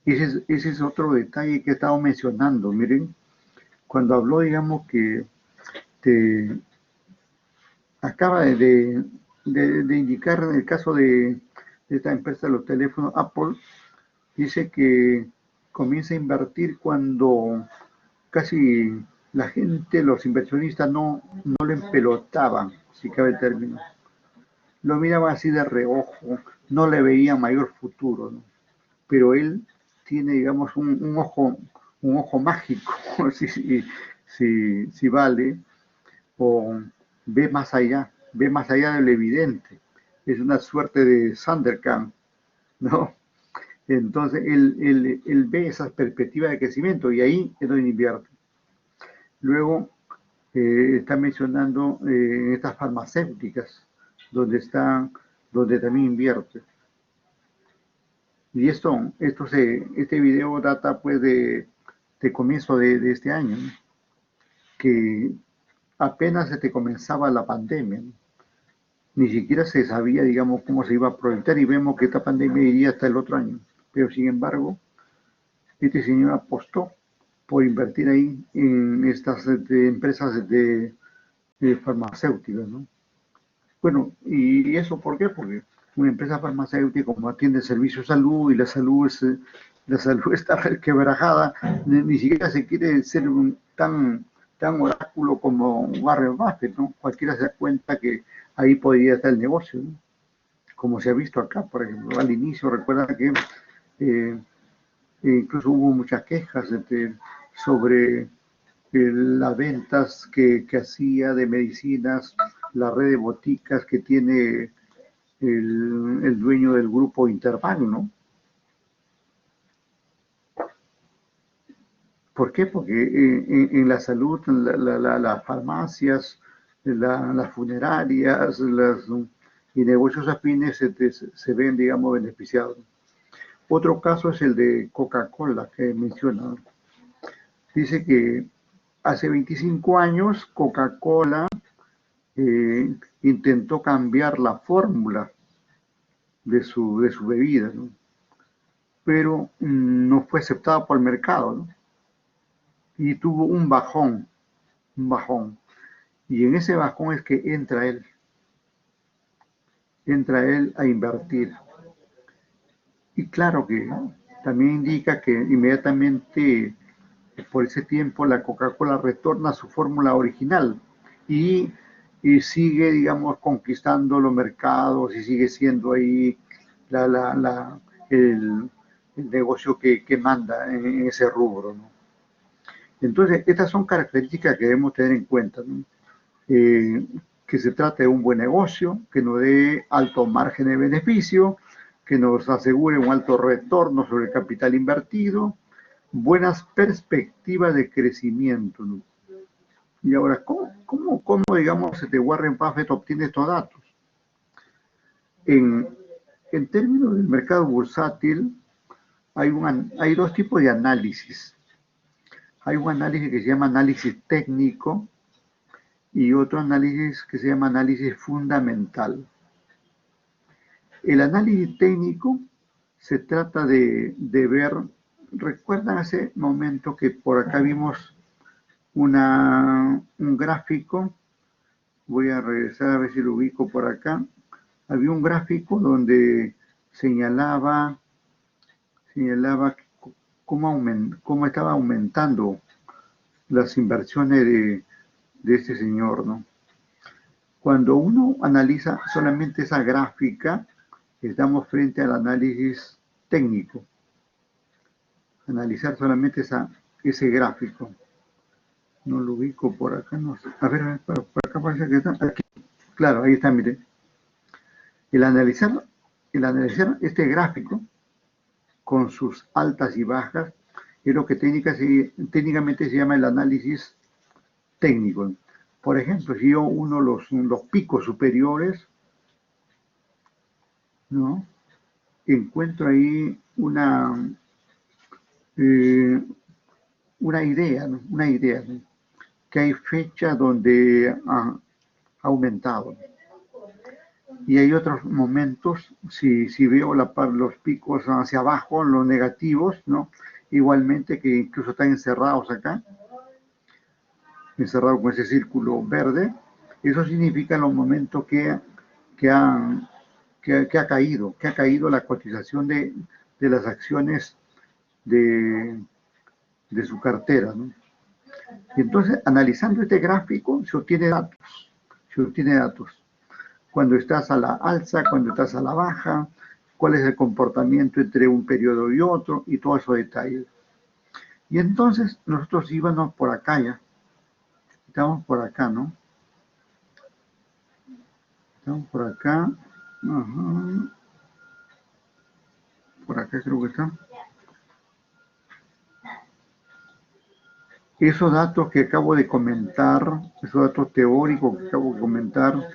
Ese es otro detalle que he estado mencionando. Miren, cuando habló, digamos, que acaba de indicar en el caso de esta empresa de los teléfonos Apple, dice que comienza a invertir cuando casi la gente, los inversionistas no le empelotaban, si cabe el término. lo miraba así de reojo, no le veía mayor futuro, ¿no? Pero él tiene, digamos, un ojo mágico, si vale, o ve más allá de lo evidente. Es una suerte de Sanderkamp, ¿no? Entonces, él ve esas perspectivas de crecimiento y ahí es donde invierte. Luego, está mencionando estas farmacéuticas, donde también invierte. Y este video data pues de comienzo de este año, ¿no? Que apenas se te comenzaba la pandemia, ¿no? Ni siquiera se sabía, digamos, cómo se iba a proyectar y vemos que esta pandemia iría hasta el otro año. Pero sin embargo, este señor apostó por invertir ahí en estas empresas de farmacéuticas, ¿no? Bueno, ¿y eso por qué? Porque una empresa farmacéutica como atiende el servicio de salud y la salud está quebrajada, ni siquiera se quiere ser tan oráculo como Warren Buffett, ¿no? Cualquiera se da cuenta que ahí podría estar el negocio, ¿no? Como se ha visto acá, por ejemplo, al inicio, recuerda que eh, incluso hubo muchas quejas sobre las ventas que hacía de medicinas, la red de boticas que tiene el dueño del grupo Interbank, ¿no? ¿Por qué? Porque en la salud, las farmacias, las funerarias, y negocios afines se ven, digamos, beneficiados. Otro caso es el de Coca-Cola que menciona. Dice que hace 25 años Coca-Cola intentó cambiar la fórmula de su bebida, ¿no? Pero no fue aceptada por el mercado, ¿no? Y tuvo un bajón. Y en ese bajón es que entra él a invertir. Y claro que también indica que inmediatamente por ese tiempo la Coca-Cola retorna a su fórmula original y, y sigue, digamos, conquistando los mercados y sigue siendo ahí la, la, la, el, el negocio que manda en ese rubro, ¿no? Entonces, estas son características que debemos tener en cuenta, ¿no? Eh, que se trate de un buen negocio, que nos dé alto margen de beneficio, que nos asegure un alto retorno sobre el capital invertido, buenas perspectivas de crecimiento, ¿no? Y ahora, ¿cómo digamos, Warren Buffett obtiene estos datos? En, en términos del mercado bursátil, hay dos tipos de análisis. Hay un análisis que se llama análisis técnico y otro análisis que se llama análisis fundamental. El análisis técnico se trata de ver, recuerdan hace momento que por acá vimos un gráfico, voy a regresar a ver si lo ubico por acá, había un gráfico donde señalaba cómo estaba aumentando las inversiones de este señor, ¿no? Cuando uno analiza solamente esa gráfica, estamos frente al análisis técnico. Analizar solamente ese gráfico. No lo ubico por acá, no sé. A ver, por acá parece que está. Aquí. Claro, ahí está, mire. El analizar, el analizar este gráfico con sus altas y bajas es lo que técnicamente se llama el análisis técnico. Por ejemplo, si yo uno los picos superiores, ¿no? Encuentro ahí eh, una idea, ¿no? Que hay fechas donde ha aumentado. Y hay otros momentos, si veo los picos hacia abajo, los negativos, ¿no? Igualmente que incluso están encerrados acá, encerrados con ese círculo verde, eso significa los momentos que, han, que ha caído la cotización de las acciones de su cartera, ¿no? Y entonces, analizando este gráfico, se obtiene datos. cuando estás a la alza, cuando estás a la baja, cuál es el comportamiento entre un periodo y otro, y todos esos detalles. Y entonces nosotros íbamos por acá ya. Estamos por acá, ¿no? Estamos por acá. Ajá. Por acá creo que está. Esos datos que acabo de comentar, esos datos teóricos que acabo de comentar,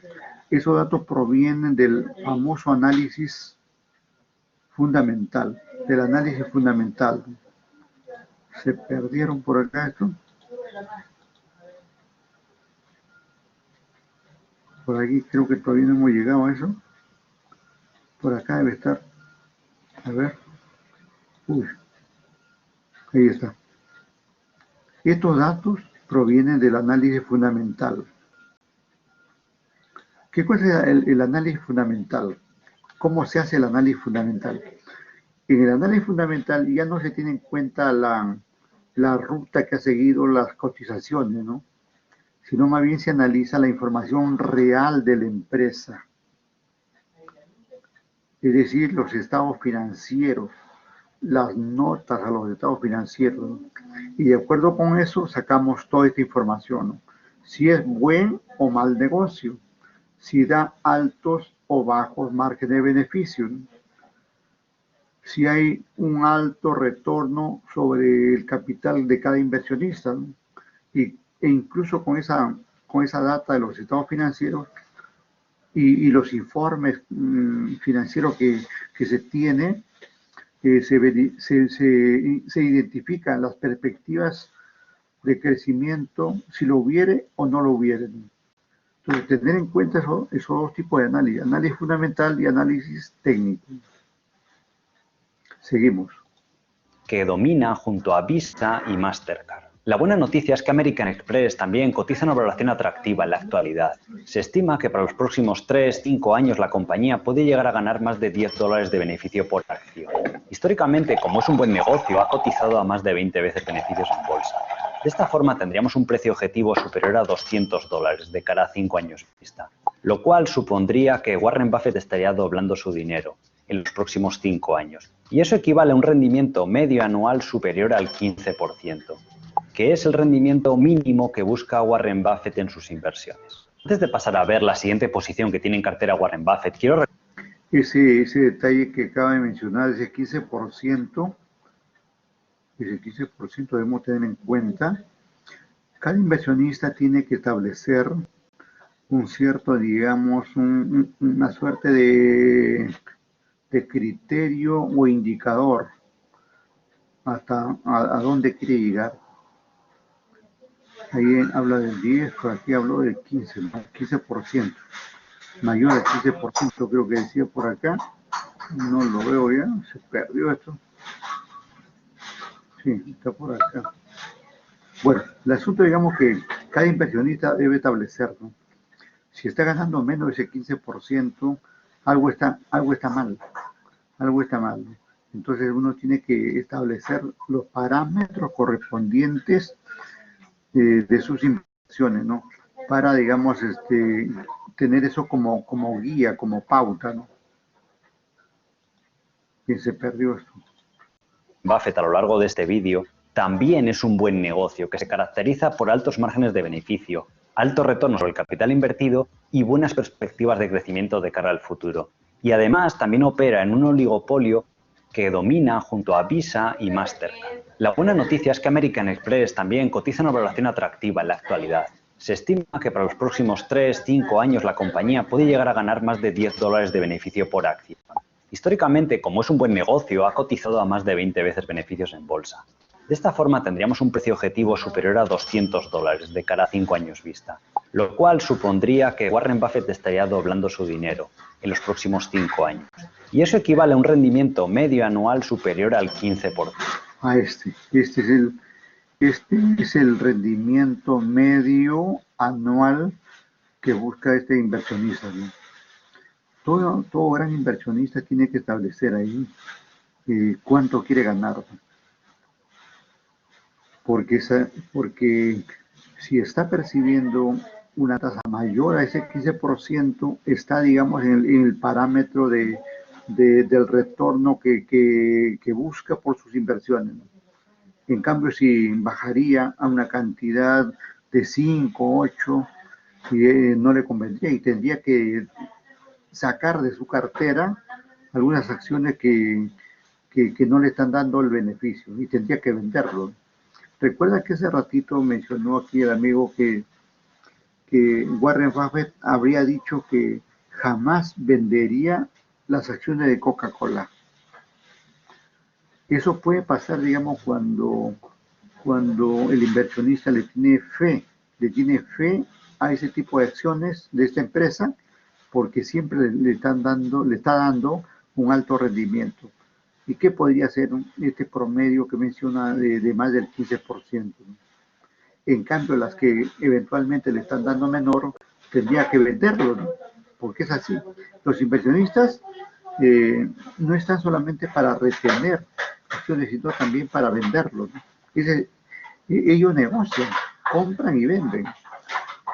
esos datos provienen del famoso análisis fundamental, del análisis fundamental. ¿Se perdieron por acá esto? Por aquí creo que todavía no hemos llegado a eso. Por acá debe estar. A ver. Uy. Ahí está. Estos datos provienen del análisis fundamental. ¿Qué cosa es el análisis fundamental? ¿Cómo se hace el análisis fundamental? En el análisis fundamental ya no se tiene en cuenta la ruta que ha seguido las cotizaciones, ¿no? Sino más bien se analiza la información real de la empresa. Es decir, los estados financieros, las notas a los estados financieros, ¿no? Y de acuerdo con eso sacamos toda esta información, ¿no? Si es buen o mal negocio, si da altos o bajos márgenes de beneficio, ¿no? Si hay un alto retorno sobre el capital de cada inversionista, ¿no? E incluso con esa data de los estados financieros y los informes financieros que se tiene, se identifican las perspectivas de crecimiento, si lo hubiere o no lo hubiere. Entonces, tener en cuenta esos dos tipos de análisis, análisis fundamental y análisis técnico. Seguimos. Que domina junto a Visa y Mastercard. La buena noticia es que American Express también cotiza una valoración atractiva en la actualidad. Se estima que para los próximos 3-5 años la compañía puede llegar a ganar más de $10 de beneficio por acción. Históricamente, como es un buen negocio, ha cotizado a más de 20 veces beneficios en bolsa. De esta forma tendríamos un precio objetivo superior a $200 de cara a 5 años vista, lo cual supondría que Warren Buffett estaría doblando su dinero en los próximos 5 años. Y eso equivale a un rendimiento medio anual superior al 15%, que es el rendimiento mínimo que busca Warren Buffett en sus inversiones. Antes de pasar a ver la siguiente posición que tiene en cartera Warren Buffett, quiero ese detalle que acaba de mencionar, ese 15%, debemos tener en cuenta. Cada inversionista tiene que establecer un cierto, digamos, una suerte de criterio o indicador hasta a dónde quiere llegar. Ahí habla del 10, por aquí habló del 15, ¿no? 15%, mayor al 15%, creo que decía por acá. No lo veo ya, se perdió esto. Sí, está por acá. Bueno, el asunto, digamos que cada inversionista debe establecer, ¿no? Si está ganando menos de ese 15%, algo está mal, algo está mal, ¿no? Entonces uno tiene que establecer los parámetros correspondientes de sus inversiones, ¿no? Para, digamos, tener eso como guía, como pauta, ¿no? Que se perdió esto. Buffett a lo largo de este vídeo también es un buen negocio que se caracteriza por altos márgenes de beneficio, altos retornos sobre el capital invertido y buenas perspectivas de crecimiento de cara al futuro. Y además también opera en un oligopolio que domina junto a Visa y Mastercard. La buena noticia es que American Express también cotiza una valoración atractiva en la actualidad. Se estima que para los próximos 3-5 años la compañía puede llegar a ganar más de $10 de beneficio por acción. Históricamente, como es un buen negocio, ha cotizado a más de 20 veces beneficios en bolsa. De esta forma tendríamos un precio objetivo superior a $200 de cara a 5 años vista, lo cual supondría que Warren Buffett estaría doblando su dinero en los próximos 5 años. Y eso equivale a un rendimiento medio anual superior al 15%. Este es el rendimiento medio anual que busca este inversionista, ¿no? Todo gran inversionista tiene que establecer ahí cuánto quiere ganar, ¿no? Porque si está percibiendo una tasa mayor a ese 15%, está, digamos, en el parámetro del retorno que busca por sus inversiones, ¿no? En cambio, si bajaría a una cantidad de 5, 8, no le convendría y tendría que sacar de su cartera algunas acciones que no le están dando el beneficio y tendría que venderlo. Recuerda que hace ratito mencionó aquí el amigo que Warren Buffett habría dicho que jamás vendería las acciones de Coca-Cola. Eso puede pasar, digamos, cuando el inversionista le tiene fe a ese tipo de acciones de esta empresa, porque siempre le está dando un alto rendimiento. ¿Y qué podría ser este promedio que menciona de más del 15%? En cambio, las que eventualmente le están dando menor, tendría que venderlo, ¿no? Porque es así. Los inversionistas no están solamente para retener acciones, sino también para venderlo, ¿no? Ellos negocian, compran y venden.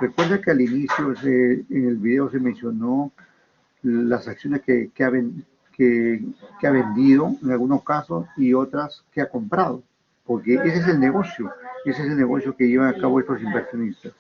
Recuerda que al inicio en el video se mencionó las acciones que ha vendido en algunos casos y otras que ha comprado, porque ese es el negocio que llevan a cabo estos inversionistas.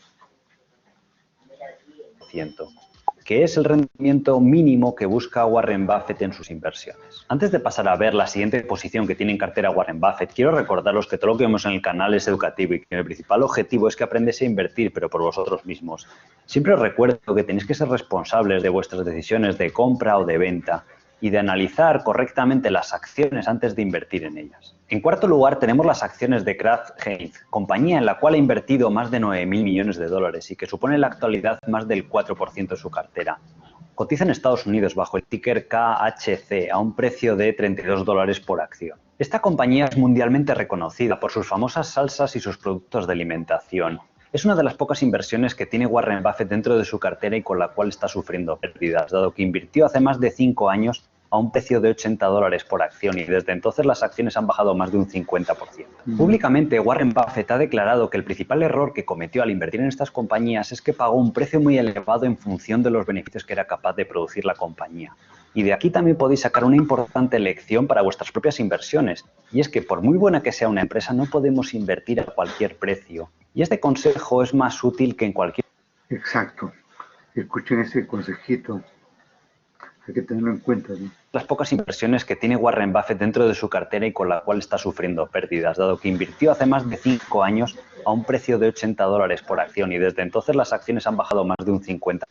¿Qué es el rendimiento mínimo que busca Warren Buffett en sus inversiones? Antes de pasar a ver la siguiente posición que tiene en cartera Warren Buffett, quiero recordaros que todo lo que vemos en el canal es educativo y que el principal objetivo es que aprendáis a invertir, pero por vosotros mismos. Siempre os recuerdo que tenéis que ser responsables de vuestras decisiones de compra o de venta y de analizar correctamente las acciones antes de invertir en ellas. En cuarto lugar, tenemos las acciones de Kraft Heinz, compañía en la cual ha invertido más de 9.000 millones de dólares y que supone en la actualidad más del 4% de su cartera. Cotiza en Estados Unidos bajo el ticker KHC a un precio de $32 por acción. Esta compañía es mundialmente reconocida por sus famosas salsas y sus productos de alimentación. Es una de las pocas inversiones que tiene Warren Buffett dentro de su cartera y con la cual está sufriendo pérdidas, dado que invirtió hace más de 5 años a un precio de $80 por acción y desde entonces las acciones han bajado más de un 50%. Públicamente, Warren Buffett ha declarado que el principal error que cometió al invertir en estas compañías es que pagó un precio muy elevado en función de los beneficios que era capaz de producir la compañía. Y de aquí también podéis sacar una importante lección para vuestras propias inversiones, y es que por muy buena que sea una empresa no podemos invertir a cualquier precio. Y este consejo es más útil que en cualquier... Exacto. Escuchen ese consejito. Hay que tenerlo en cuenta, ¿no? Las pocas inversiones que tiene Warren Buffett dentro de su cartera y con la cual está sufriendo pérdidas, dado que invirtió hace más de 5 años a un precio de $80 por acción y desde entonces las acciones han bajado más de un 50%.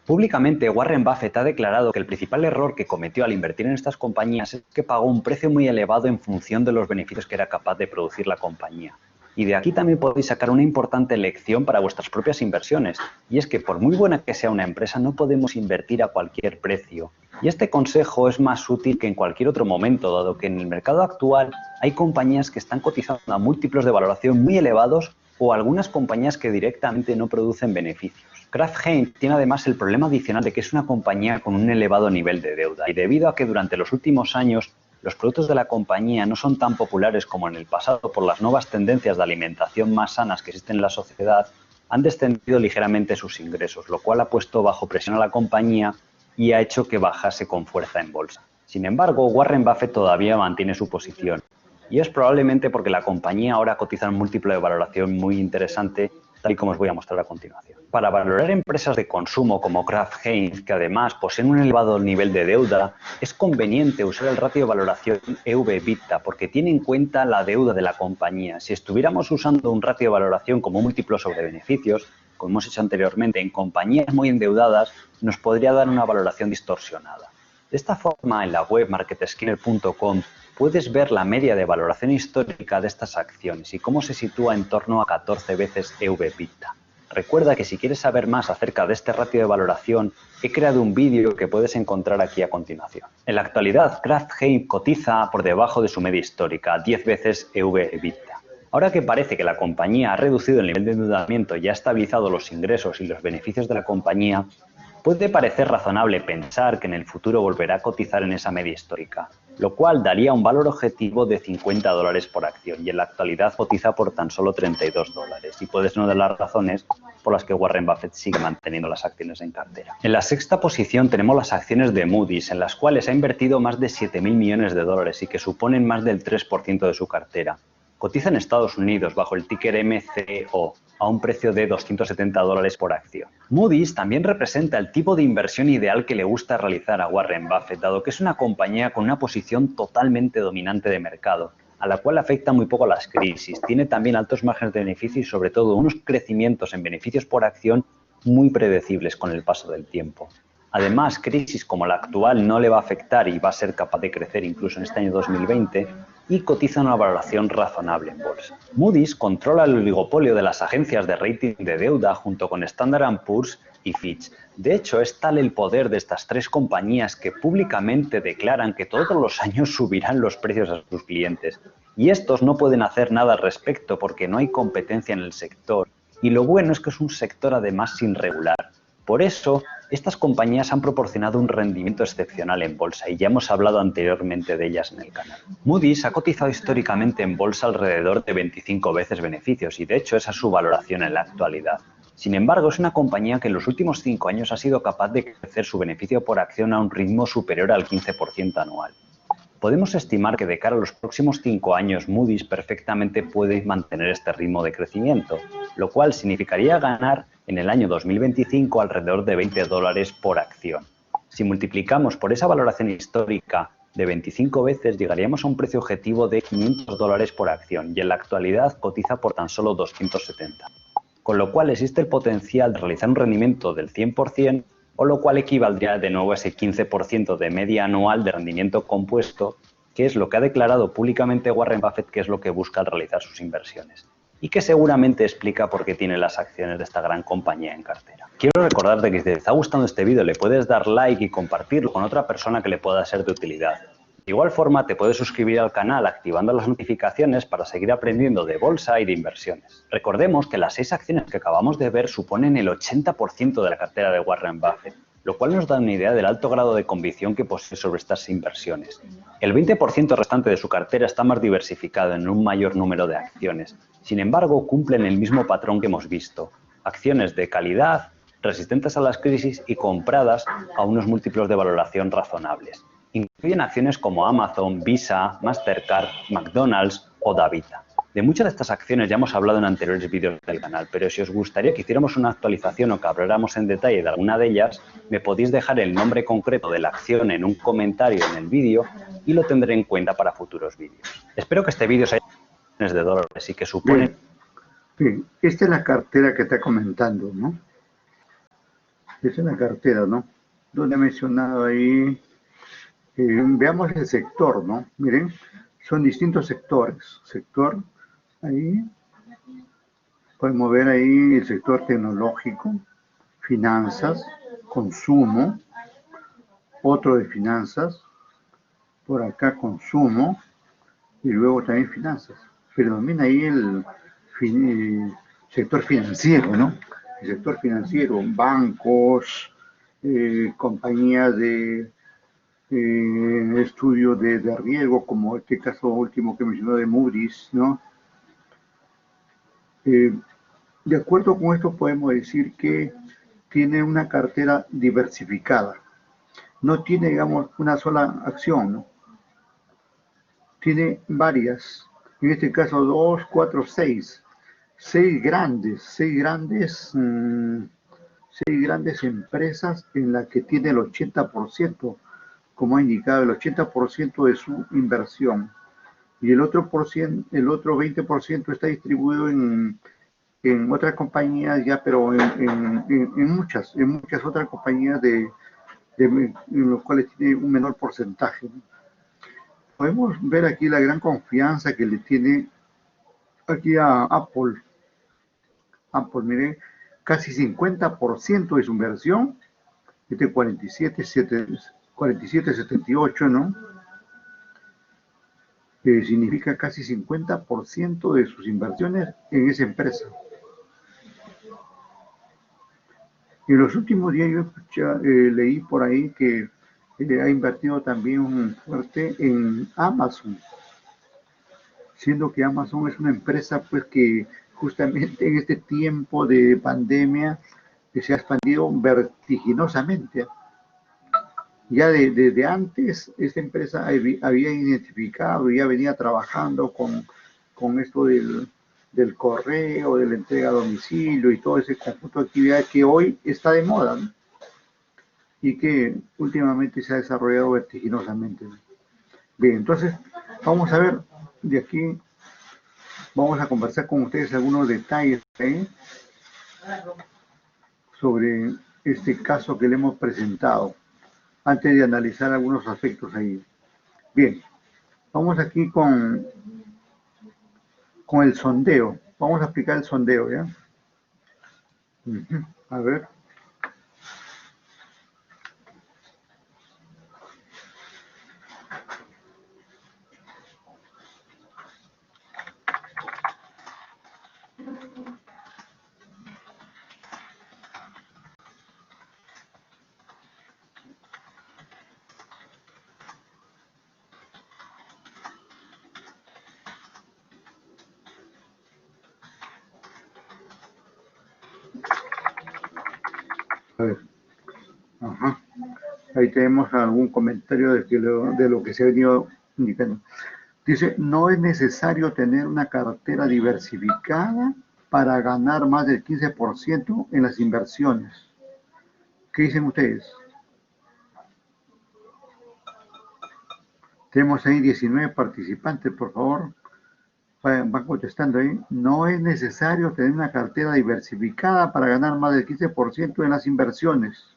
Públicamente, Warren Buffett ha declarado que el principal error que cometió al invertir en estas compañías es que pagó un precio muy elevado en función de los beneficios que era capaz de producir la compañía. Y de aquí también podéis sacar una importante lección para vuestras propias inversiones, y es que por muy buena que sea una empresa no podemos invertir a cualquier precio. Y este consejo es más útil que en cualquier otro momento, dado que en el mercado actual hay compañías que están cotizando a múltiplos de valoración muy elevados o algunas compañías que directamente no producen beneficios. Kraft Heinz tiene además el problema adicional de que es una compañía con un elevado nivel de deuda y debido a que durante los últimos años los productos de la compañía no son tan populares como en el pasado por las nuevas tendencias de alimentación más sanas que existen en la sociedad, han descendido ligeramente sus ingresos, lo cual ha puesto bajo presión a la compañía y ha hecho que bajase con fuerza en bolsa. Sin embargo, Warren Buffett todavía mantiene su posición y es probablemente porque la compañía ahora cotiza un múltiplo de valoración muy interesante, tal y como os voy a mostrar a continuación. Para valorar empresas de consumo como Kraft Heinz, que además poseen un elevado nivel de deuda, es conveniente usar el ratio de valoración EV/EBITDA porque tiene en cuenta la deuda de la compañía. Si estuviéramos usando un ratio de valoración como múltiplo sobre beneficios, como hemos hecho anteriormente, en compañías muy endeudadas, nos podría dar una valoración distorsionada. De esta forma, en la web marketskinner.com puedes ver la media de valoración histórica de estas acciones y cómo se sitúa en torno a 14 veces EV/EBITDA. Recuerda que si quieres saber más acerca de este ratio de valoración, he creado un vídeo que puedes encontrar aquí a continuación. En la actualidad, Kraft Heinz cotiza por debajo de su media histórica, 10 veces EV/EBITDA. Ahora que parece que la compañía ha reducido el nivel de endeudamiento y ha estabilizado los ingresos y los beneficios de la compañía, puede parecer razonable pensar que en el futuro volverá a cotizar en esa media histórica, lo cual daría un valor objetivo de $50 por acción y en la actualidad cotiza por tan solo $32. Y puede ser una de las razones por las que Warren Buffett sigue manteniendo las acciones en cartera. En la sexta posición tenemos las acciones de Moody's, en las cuales ha invertido más de 7.000 millones de dólares y que suponen más del 3% de su cartera. Cotiza en Estados Unidos bajo el ticker MCO a un precio de $270 por acción. Moody's también representa el tipo de inversión ideal que le gusta realizar a Warren Buffett, dado que es una compañía con una posición totalmente dominante de mercado, a la cual afecta muy poco las crisis. Tiene también altos márgenes de beneficio y sobre todo unos crecimientos en beneficios por acción muy predecibles con el paso del tiempo. Además, crisis como la actual no le va a afectar y va a ser capaz de crecer incluso en este año 2020 y cotiza una valoración razonable en bolsa. Moody's controla el oligopolio de las agencias de rating de deuda junto con Standard & Poor's y Fitch. De hecho, es tal el poder de estas tres compañías que públicamente declaran que todos los años subirán los precios a sus clientes. Y estos no pueden hacer nada al respecto porque no hay competencia en el sector. Y lo bueno es que es un sector además sin regular. Por eso, estas compañías han proporcionado un rendimiento excepcional en bolsa y ya hemos hablado anteriormente de ellas en el canal. Moody's ha cotizado históricamente en bolsa alrededor de 25 veces beneficios y de hecho esa es su valoración en la actualidad. Sin embargo, es una compañía que en los últimos 5 años ha sido capaz de crecer su beneficio por acción a un ritmo superior al 15% anual. Podemos estimar que de cara a los próximos 5 años Moody's perfectamente puede mantener este ritmo de crecimiento, lo cual significaría ganar en el año 2025 alrededor de $20 por acción. Si multiplicamos por esa valoración histórica de 25 veces, llegaríamos a un precio objetivo de $500 por acción y en la actualidad cotiza por tan solo 270. Con lo cual existe el potencial de realizar un rendimiento del 100%, o lo cual equivaldría de nuevo a ese 15% de media anual de rendimiento compuesto, que es lo que ha declarado públicamente Warren Buffett que es lo que busca al realizar sus inversiones. Y que seguramente explica por qué tiene las acciones de esta gran compañía en cartera. Quiero recordarte que si te está gustando este vídeo le puedes dar like y compartirlo con otra persona que le pueda ser de utilidad. De igual forma te puedes suscribir al canal activando las notificaciones para seguir aprendiendo de bolsa y de inversiones. Recordemos que las 6 acciones que acabamos de ver suponen el 80% de la cartera de Warren Buffett, lo cual nos da una idea del alto grado de convicción que posee sobre estas inversiones. El 20% restante de su cartera está más diversificado en un mayor número de acciones. Sin embargo, cumplen el mismo patrón que hemos visto. Acciones de calidad, resistentes a las crisis y compradas a unos múltiplos de valoración razonables. Incluyen acciones como Amazon, Visa, Mastercard, McDonald's o Davita. De muchas de estas acciones ya hemos hablado en anteriores vídeos del canal, pero si os gustaría que hiciéramos una actualización o que habláramos en detalle de alguna de ellas, me podéis dejar el nombre concreto de la acción en un comentario en el vídeo y lo tendré en cuenta para futuros vídeos. Espero que este vídeo os haya millones de dólares y que supone... Bien, esta es la cartera que está comentando, ¿no? Esta es la cartera, ¿no? Donde he mencionado ahí... veamos el sector, ¿no? Miren, son distintos sectores. Sector, ahí, podemos ver ahí el sector tecnológico, finanzas, consumo, otro de finanzas, por acá consumo, y luego también finanzas. Predomina ahí el sector financiero, ¿no? El sector financiero, bancos, compañías de estudio de riesgo, como este caso último que mencionó de Moody's, ¿no? De acuerdo con esto podemos decir que tiene una cartera diversificada. No tiene, digamos, una sola acción, ¿no? Tiene varias. En este caso 2, 4, 6. 6 grandes empresas en las que tiene el 80%. Como ha indicado, el 80% de su inversión y el otro 20% está distribuido en otras compañías ya, pero en muchas otras compañías en los cuales tiene un menor porcentaje. Podemos ver aquí la gran confianza que le tiene aquí a Apple. Apple, miren, casi 50% de su inversión, este 47,78, ¿no? Significa casi 50% de sus inversiones en esa empresa. En los últimos días yo leí por ahí que ha invertido también fuerte en Amazon, siendo que Amazon es una empresa pues que justamente en este tiempo de pandemia que se ha expandido vertiginosamente. Ya desde antes, esta empresa había identificado y ya venía trabajando con esto del correo, de la entrega a domicilio y todo ese conjunto de actividades que hoy está de moda, ¿no? Y que últimamente se ha desarrollado vertiginosamente, ¿no? Bien, entonces vamos a ver de aquí, vamos a conversar con ustedes algunos detalles, ¿eh?, sobre este caso que le hemos presentado, antes de analizar algunos aspectos ahí. Bien, vamos aquí con el sondeo. Vamos a aplicar el sondeo, ¿ya? A ver. A ver. Ajá. Ahí tenemos algún comentario de lo que se ha venido indicando. Dice, no es necesario tener una cartera diversificada para ganar más del 15% en las inversiones. ¿Qué dicen ustedes? Tenemos ahí 19 participantes, por favor. Van contestando ahí. No es necesario tener una cartera diversificada para ganar más del 15% en las inversiones.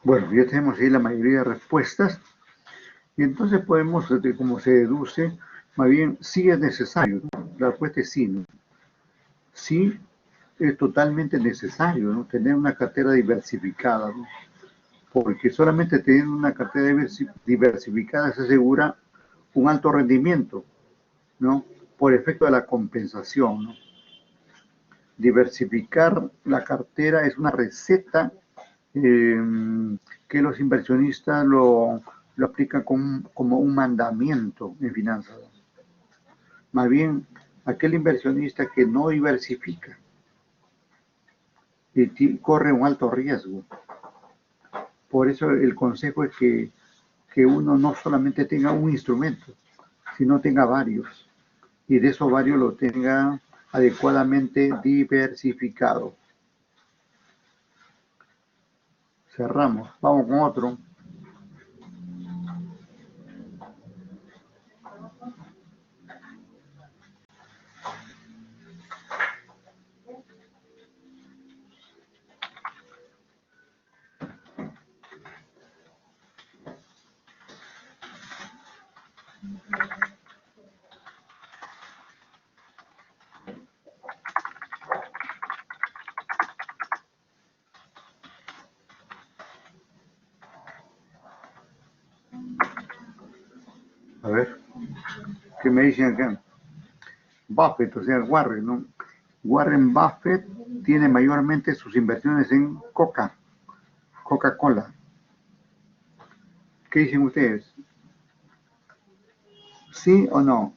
Bueno, ya tenemos ahí la mayoría de respuestas. Y entonces podemos, como se deduce, más bien sí es necesario, ¿no? La respuesta es sí, ¿no? Sí es totalmente necesario, ¿no?, tener una cartera diversificada, ¿no? Porque solamente teniendo una cartera diversificada se asegura un alto rendimiento, ¿no?, por efecto de la compensación, ¿no? Diversificar la cartera es una receta que los inversionistas lo aplican como un mandamiento en finanzas. Más bien, aquel inversionista que no diversifica corre un alto riesgo. Por eso el consejo es que uno no solamente tenga un instrumento, sino tenga varios. Y de esos varios lo tenga adecuadamente diversificado. Cerramos. Vamos con otro. A ver, ¿qué me dicen acá? Buffett, o sea, Warren, ¿no? Warren Buffett tiene mayormente sus inversiones en Coca-Cola. ¿Qué dicen ustedes? ¿Sí o no?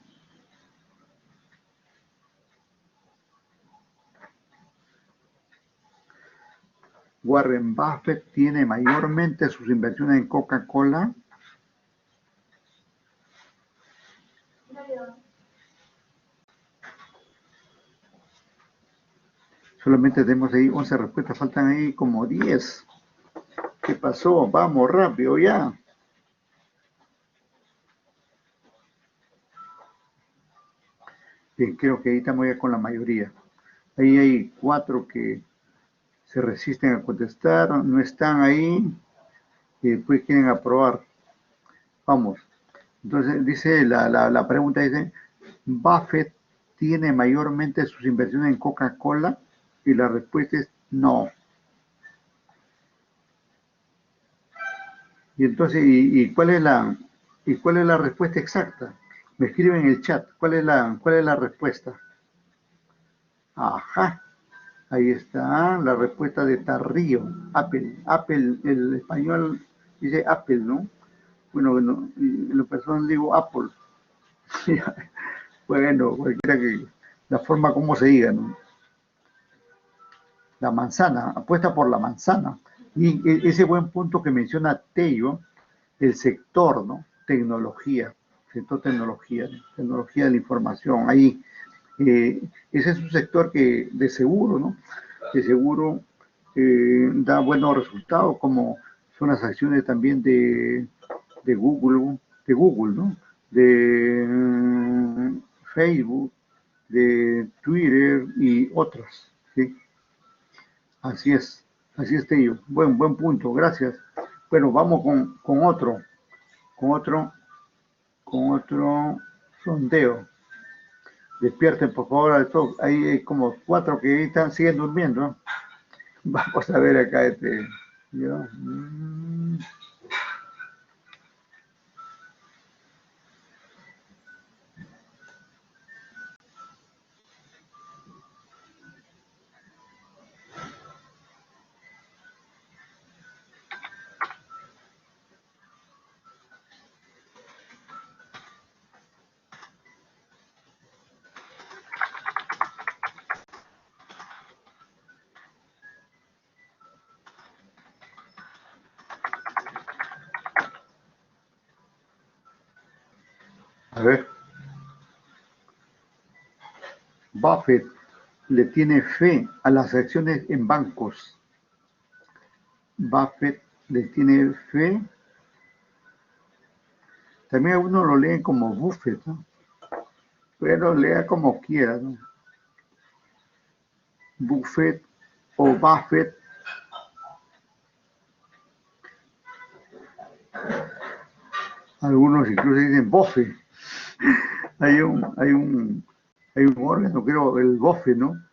Warren Buffett tiene mayormente sus inversiones en Coca-Cola. Solamente tenemos ahí 11 respuestas, faltan ahí como 10. ¿Qué pasó? Vamos, rápido ya. Bien, creo que ahí estamos ya con la mayoría. Ahí hay 4 que se resisten a contestar, no están ahí y después quieren aprobar. Vamos. Entonces dice la pregunta dice, ¿Buffett tiene mayormente sus inversiones en Coca-Cola? Y la respuesta es no. Y entonces, cuál es la respuesta exacta? Me escriben en el chat, ¿cuál es la respuesta? Ajá, ahí está la respuesta de Tarrío, Apple, el español dice Apple, ¿no? Bueno, en lo personal digo Apple. Bueno, cualquiera que, la forma como se diga, ¿no? La manzana, apuesta por la manzana. Y ese buen punto que menciona Tello, el sector, ¿no? Tecnología, sector tecnología, tecnología de la información. Ahí, ese es un sector que de seguro, ¿no? De seguro da buenos resultados, como son las acciones también de Google, ¿no? De Facebook, de Twitter y otras, ¿sí? Así es, Tello. Buen punto, gracias. Bueno, vamos con otro, con otro sondeo. Despierten, por favor, al top. Ahí hay como 4 que siguen durmiendo, ¿no? Vamos a ver acá yo. A ver. Buffett le tiene fe a las acciones en bancos. Buffett le tiene fe. También a uno lo leen como Buffett, ¿no? Pero lea como quiera, ¿no? Buffett o Buffett. Algunos incluso dicen Buffett. Hay un órgano, creo, el bofe, ¿no?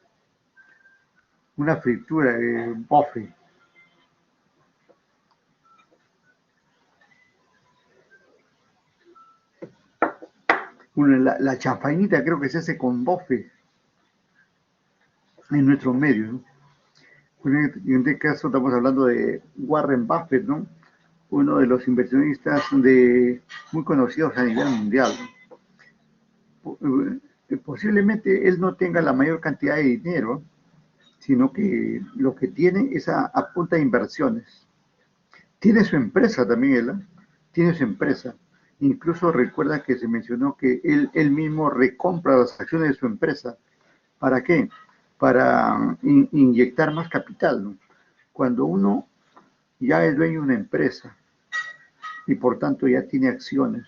Una fritura de bofe. La chafainita creo que se hace con bofe en nuestros medios, ¿no? En este caso estamos hablando de Warren Buffett, ¿no? Uno de los inversionistas muy conocidos a nivel mundial, ¿no? Posiblemente él no tenga la mayor cantidad de dinero, sino que lo que tiene es a punta de inversiones. Tiene su empresa también, él, ¿eh? Tiene su empresa. Incluso recuerda que se mencionó que él mismo recompra las acciones de su empresa. ¿Para qué? Para inyectar más capital, ¿no? Cuando uno ya es dueño de una empresa y por tanto ya tiene acciones,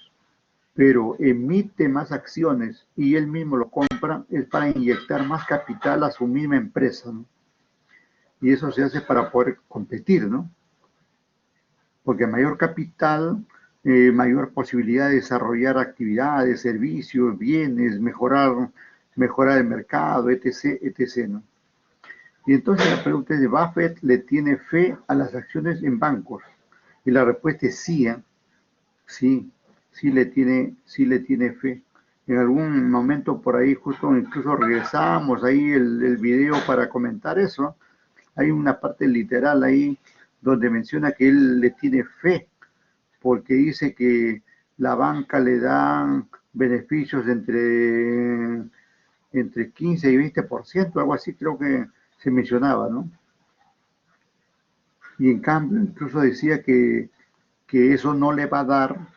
pero emite más acciones y él mismo lo compra, es para inyectar más capital a su misma empresa, ¿no? Y eso se hace para poder competir, ¿no? Porque mayor capital, mayor posibilidad de desarrollar actividades, servicios, bienes, mejorar el mercado, etc., etc., ¿no? Y entonces la pregunta es de Buffett, ¿le tiene fe a las acciones en bancos? Y la respuesta es sí, ¿eh? Sí, sí le tiene fe. En algún momento por ahí, justo incluso regresamos ahí el video para comentar eso. Hay una parte literal ahí donde menciona que él le tiene fe, porque dice que la banca le da beneficios entre 15 y 20%, algo así creo que se mencionaba, ¿no? Y en cambio incluso decía que eso no le va a dar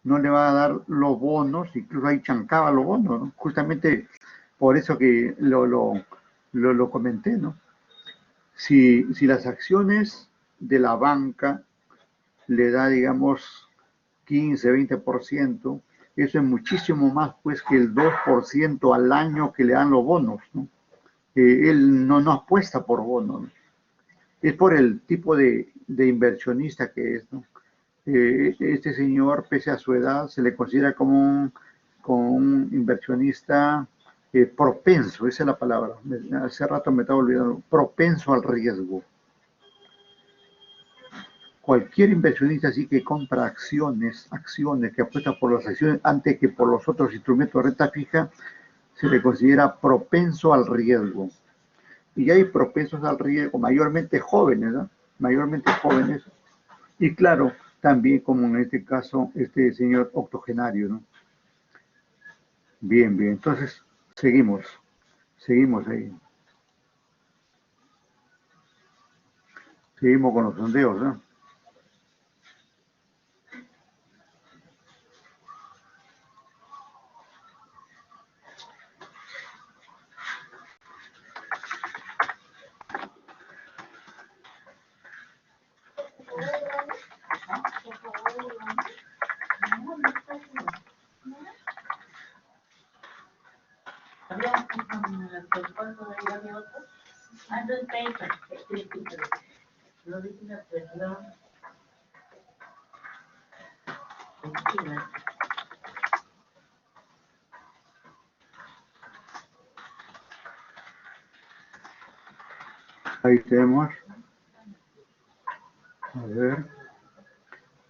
no le va a dar los bonos, incluso ahí chancaba los bonos, ¿no? Justamente por eso que lo comenté, ¿no? Si las acciones de la banca le da, digamos, 15, 20%, eso es muchísimo más pues que el 2% al año que le dan los bonos, ¿no? Él no apuesta por bonos, ¿no? Es por el tipo de inversionista que es, ¿no? Este señor, pese a su edad, se le considera como un inversionista propenso, esa es la palabra. Hace rato me estaba olvidando, propenso al riesgo. Cualquier inversionista así que compra acciones, que apuesta por las acciones antes que por los otros instrumentos de renta fija, se le considera propenso al riesgo. Y hay propensos al riesgo, mayormente jóvenes, ¿no? Mayormente jóvenes. Y claro, también como en este caso, este señor octogenario, ¿no? Bien, bien. Entonces, seguimos ahí. Seguimos con los sondeos, ¿no? Ahí tenemos. A ver.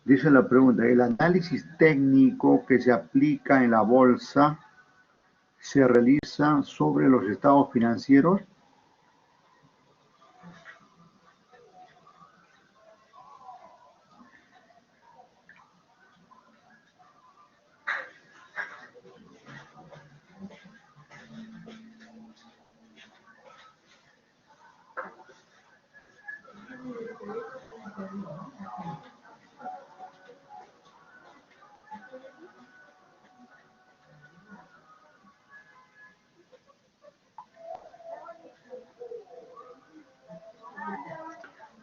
Dice la pregunta, ¿el análisis técnico que se aplica en la bolsa se realiza sobre los estados financieros?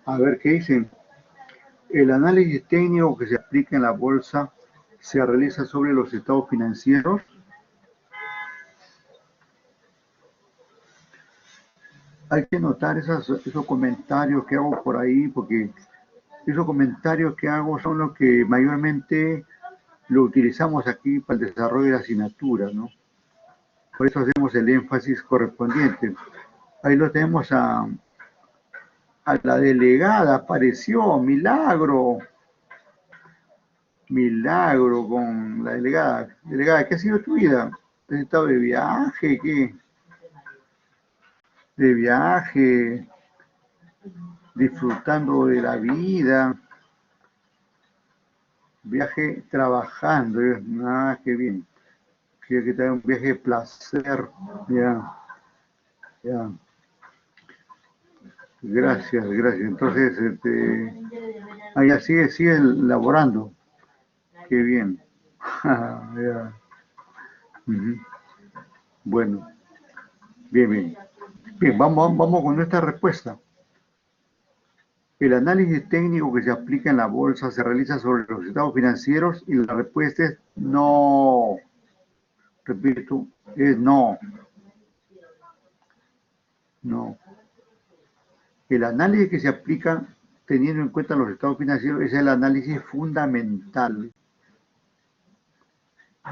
A ver qué dicen. El análisis técnico que se aplica en la bolsa se realiza sobre los estados financieros. Hay que notar esos comentarios que hago por ahí, porque esos comentarios que hago son los que mayormente lo utilizamos aquí para el desarrollo de la asignatura, ¿no? Por eso hacemos el énfasis correspondiente. Ahí lo tenemos a la delegada, apareció, milagro, milagro con la delegada. Delegada, ¿qué ha sido tu vida? ¿Has estado de viaje? ¿Qué? De viaje, disfrutando de la vida, viaje trabajando, qué bien. Quiero que te haga un viaje de placer, ya, ya. Gracias, gracias. Entonces, ya sigue laborando. Qué bien. Ya. Ujú. Bueno, bien, bien. Bien, vamos con nuestra respuesta. El análisis técnico que se aplica en la bolsa se realiza sobre los estados financieros y la respuesta es no. Repito, es no. No. El análisis que se aplica teniendo en cuenta los estados financieros es el análisis fundamental.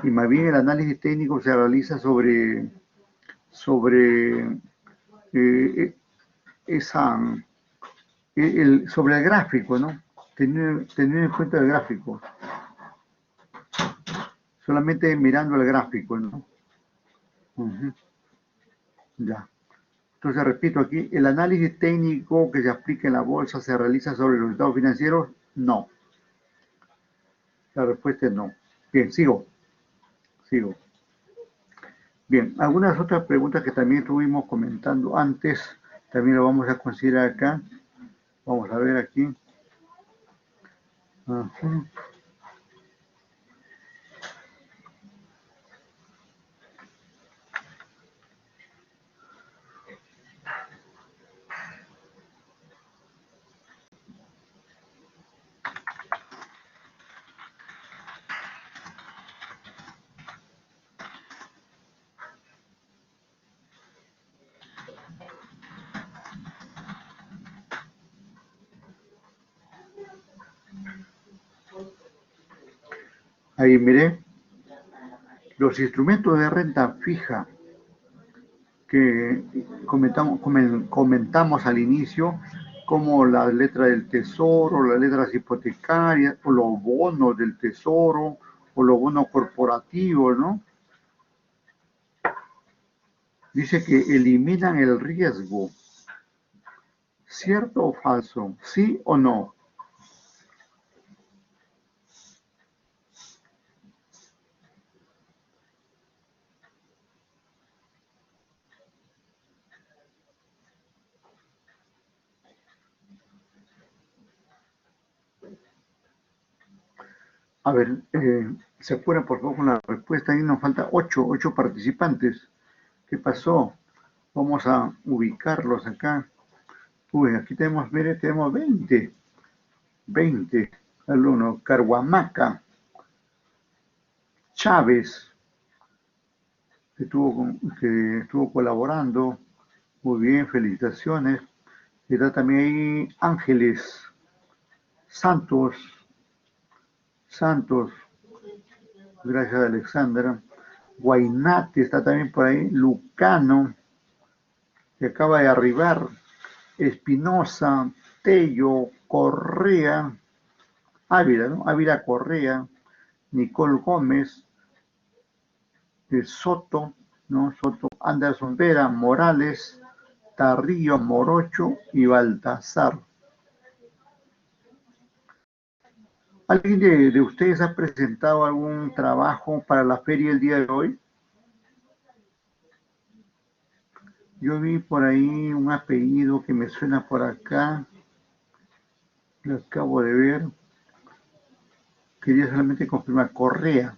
Y más bien el análisis técnico se realiza sobre eh, esa, sobre el gráfico, ¿no? Teniendo en cuenta el gráfico. Solamente mirando el gráfico, ¿no? Uh-huh. Ya. Entonces, repito aquí, ¿el análisis técnico que se aplica en la bolsa se realiza sobre los estados financieros? No. La respuesta es no. Bien, sigo. Bien, algunas otras preguntas que también estuvimos comentando antes, también lo vamos a considerar acá. Vamos a ver aquí. Ajá. Ahí miré los instrumentos de renta fija que comentamos al inicio, como la letra del tesoro, las letras hipotecarias, o los bonos del tesoro, o los bonos corporativos, ¿no? Dice que eliminan el riesgo. ¿Cierto o falso? ¿Sí o no? A ver, se apuran por favor con la respuesta. Ahí nos falta ocho participantes. ¿Qué pasó? Vamos a ubicarlos acá. Uy, aquí tenemos, mire, tenemos 20 alumnos. Carhuamaca, Chávez, que estuvo colaborando. Muy bien, felicitaciones. Está también ahí Ángeles, Santos, gracias Alexandra. Guainate está también por ahí. Lucano, que acaba de arribar. Espinosa, Tello, Correa, Ávila, ¿no? Ávila Correa, Nicole Gómez, Soto, ¿no? Soto, Anderson Vera, Morales, Tarrillo, Morocho y Baltasar. ¿Alguien de ustedes ha presentado algún trabajo para la feria el día de hoy? Yo vi por ahí un apellido que me suena por acá, lo acabo de ver. Quería solamente confirmar, Correa.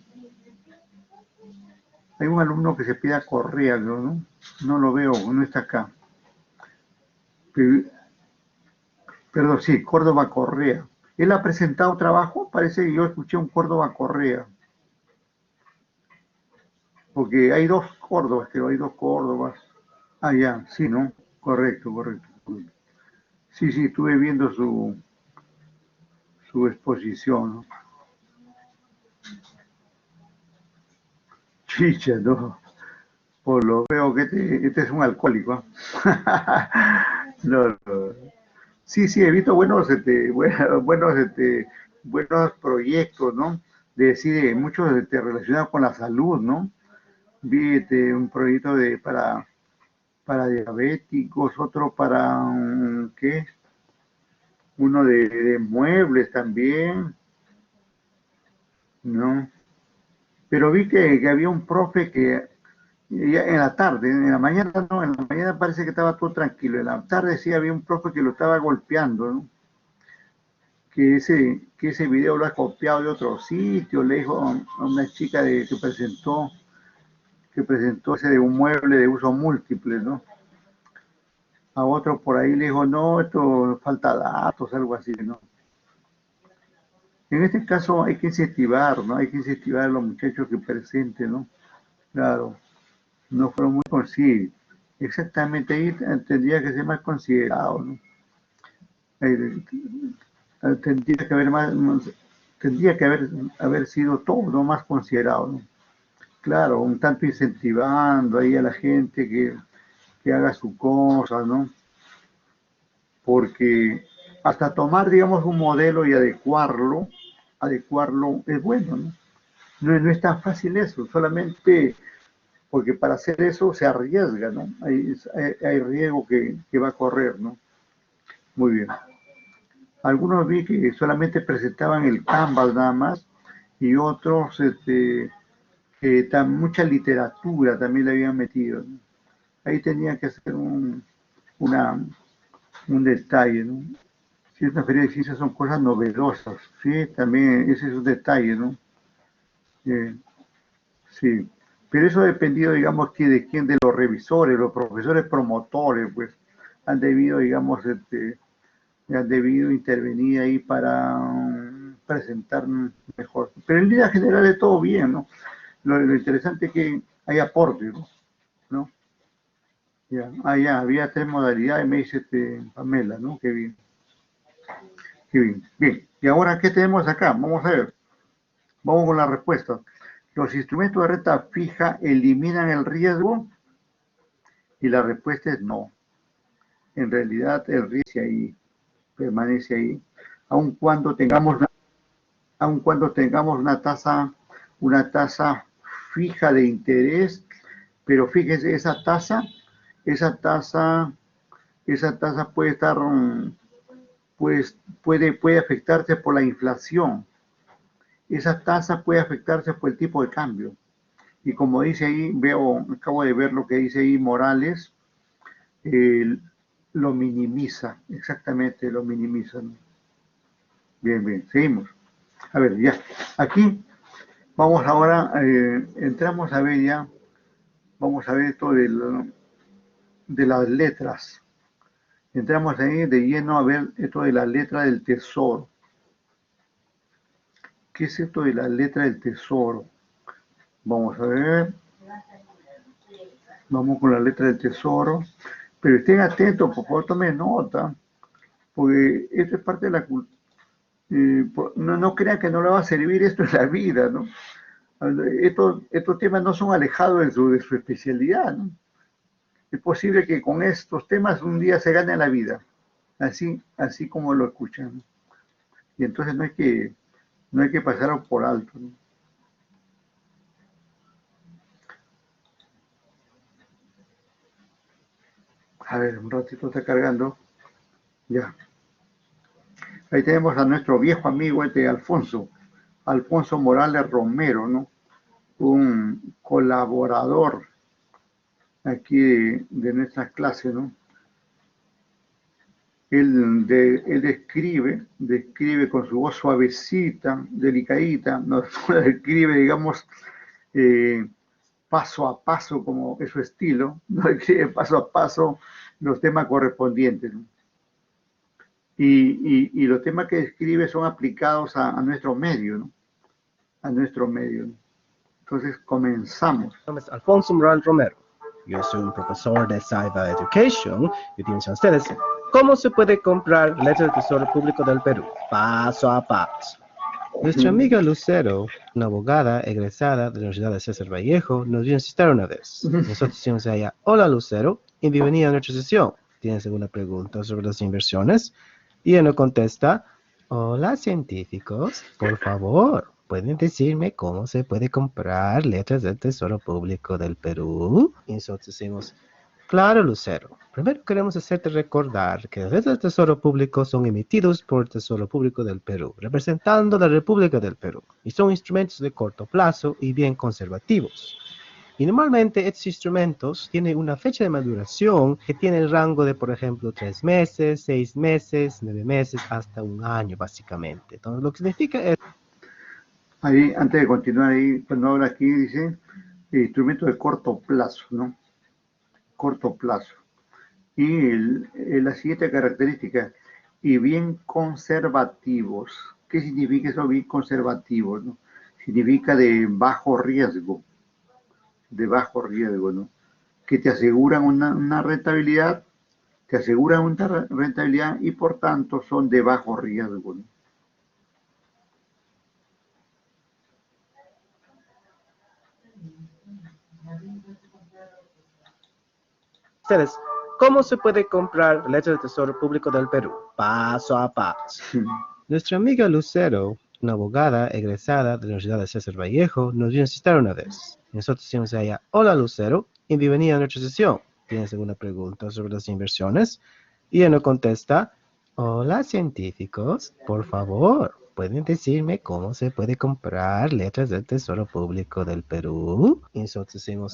Hay un alumno que se pida Correa, ¿no? No lo veo, no está acá. Perdón, sí, Córdoba Correa. ¿Él ha presentado trabajo? Parece que yo escuché un Córdoba Correa. Porque hay dos Córdobas, creo, hay dos Córdobas. Ah, ya, sí, ¿no? Correcto. Sí, sí, estuve viendo su exposición, ¿no? Chicha, ¿no? Por lo veo que este es un alcohólico. No, no. Sí, sí, he visto buenos proyectos, ¿no? Muchos relacionados con la salud, ¿no? Vi un proyecto para diabéticos, otro para, ¿qué? Uno de muebles también, ¿no? Pero vi que había un profe que ya en la tarde, en la mañana no, en la mañana parece que estaba todo tranquilo, en la tarde sí había un profe que lo estaba golpeando, ¿no? Que ese video lo ha copiado de otro sitio, le dijo a una chica que presentó ese de un mueble de uso múltiple, ¿no? A otro por ahí le dijo, no, esto falta datos, algo así, ¿no? En este caso hay que incentivar, ¿no? Hay que incentivar a los muchachos que presenten, ¿no? Claro, no fueron muy conscientes. Exactamente, ahí tendría que ser más considerado, ¿no? Eh, tendría que haber sido todo más considerado, ¿no? Claro, un tanto incentivando ahí a la gente que haga su cosa, ¿no? Porque hasta tomar, digamos, un modelo y adecuarlo es bueno, ¿no? No es tan fácil eso, solamente porque para hacer eso se arriesga, ¿no? Hay riesgo que va a correr, ¿no? Muy bien. Algunos vi que solamente presentaban el Canvas nada más y otros que mucha literatura también le habían metido, ¿no? Ahí tenía que hacer una, un detalle, ¿no? Si es una feria de ciencias son cosas novedosas, ¿sí? También ese es un detalle, ¿no? Eh, sí. Pero eso ha dependido, digamos, que de quién, de los revisores, los profesores promotores, pues, han debido, digamos, han debido intervenir ahí para presentar mejor. Pero en línea general es todo bien, ¿no? Lo interesante es que hay aportes, ¿no? Ya, ya, había 3 modalidades, me dice Pamela, ¿no? Qué bien, qué bien. Bien, y ahora, ¿qué tenemos acá? Vamos a ver. Vamos con la respuesta. ¿Los instrumentos de renta fija eliminan el riesgo? Y la respuesta es no. En realidad el riesgo ahí, permanece ahí, aun cuando tengamos una tasa fija de interés, pero fíjese, esa tasa puede estar, pues, puede afectarse por la inflación. Esa tasa puede afectarse por el tipo de cambio. Y como dice ahí, acabo de ver lo que dice ahí Morales, lo minimiza, exactamente, lo minimiza, ¿no? Bien, seguimos. A ver, ya, aquí vamos ahora, entramos a ver ya, vamos a ver esto de las letras. Entramos ahí de lleno a ver esto de la letra del tesoro. ¿Qué es esto de la letra del tesoro? Vamos a ver. Vamos con la letra del tesoro. Pero estén atentos, por favor, tomen nota, porque esto es parte de la cultura. No crean que no le va a servir esto en la vida, ¿no? Estos temas no son alejados de su especialidad, ¿no? Es posible que con estos temas un día se gane la vida, así como lo escuchan, ¿no? Y entonces no hay que pasarlo por alto, ¿no? A ver, un ratito está cargando. Ya. Ahí tenemos a nuestro viejo amigo Alfonso Morales Romero, ¿no? Un colaborador aquí de nuestra clase, ¿no? Él describe con su voz suavecita, delicadita, nos describe, digamos, paso a paso, como es su estilo, nos describe paso a paso los temas correspondientes, ¿no? Y los temas que describe son aplicados a nuestro medio, ¿no? A nuestro medio, ¿no? Entonces, comenzamos. Mi nombre es Alfonso Morales Romero. Yo soy un profesor de Cyber Education y digo a ustedes cómo se puede comprar letras del Tesoro Público del Perú, paso a paso. Nuestra amiga Lucero, una abogada egresada de la Universidad de César Vallejo, nos vino a visitar una vez. Nosotros decimos a ella, hola Lucero, y bienvenida a nuestra sesión. ¿Tienes alguna pregunta sobre las inversiones? Y ella nos contesta, hola científicos, por favor, ¿pueden decirme cómo se puede comprar letras del Tesoro Público del Perú? Y nosotros decimos, claro, Lucero. Primero queremos hacerte recordar que las letras del Tesoro Público son emitidos por el Tesoro Público del Perú, representando la República del Perú, y son instrumentos de corto plazo y bien conservativos. Y normalmente estos instrumentos tienen una fecha de maduración que tiene el rango de, por ejemplo, 3 meses, 6 meses, 9 meses, hasta un año, básicamente. Entonces, lo que significa es... Ahí, antes de continuar, ahí, cuando habla aquí, dice instrumento de corto plazo, ¿no? Corto plazo. Y la siguiente característica, y bien conservativos. ¿Qué significa eso, bien conservativos, ¿no? Significa de bajo riesgo, ¿no? Que te aseguran una rentabilidad, y por tanto son de bajo riesgo, ¿no? Ustedes, ¿cómo se puede comprar letras del Tesoro Público del Perú? Paso a paso. Nuestra amiga Lucero, una abogada egresada de la Universidad de César Vallejo, nos vino a visitar una vez. Nosotros decimos a ella, hola Lucero, y bienvenida a nuestra sesión. ¿Tienes alguna pregunta sobre las inversiones? Y ella nos contesta, hola científicos, por favor, ¿pueden decirme cómo se puede comprar letras del Tesoro Público del Perú? Y nosotros decimos,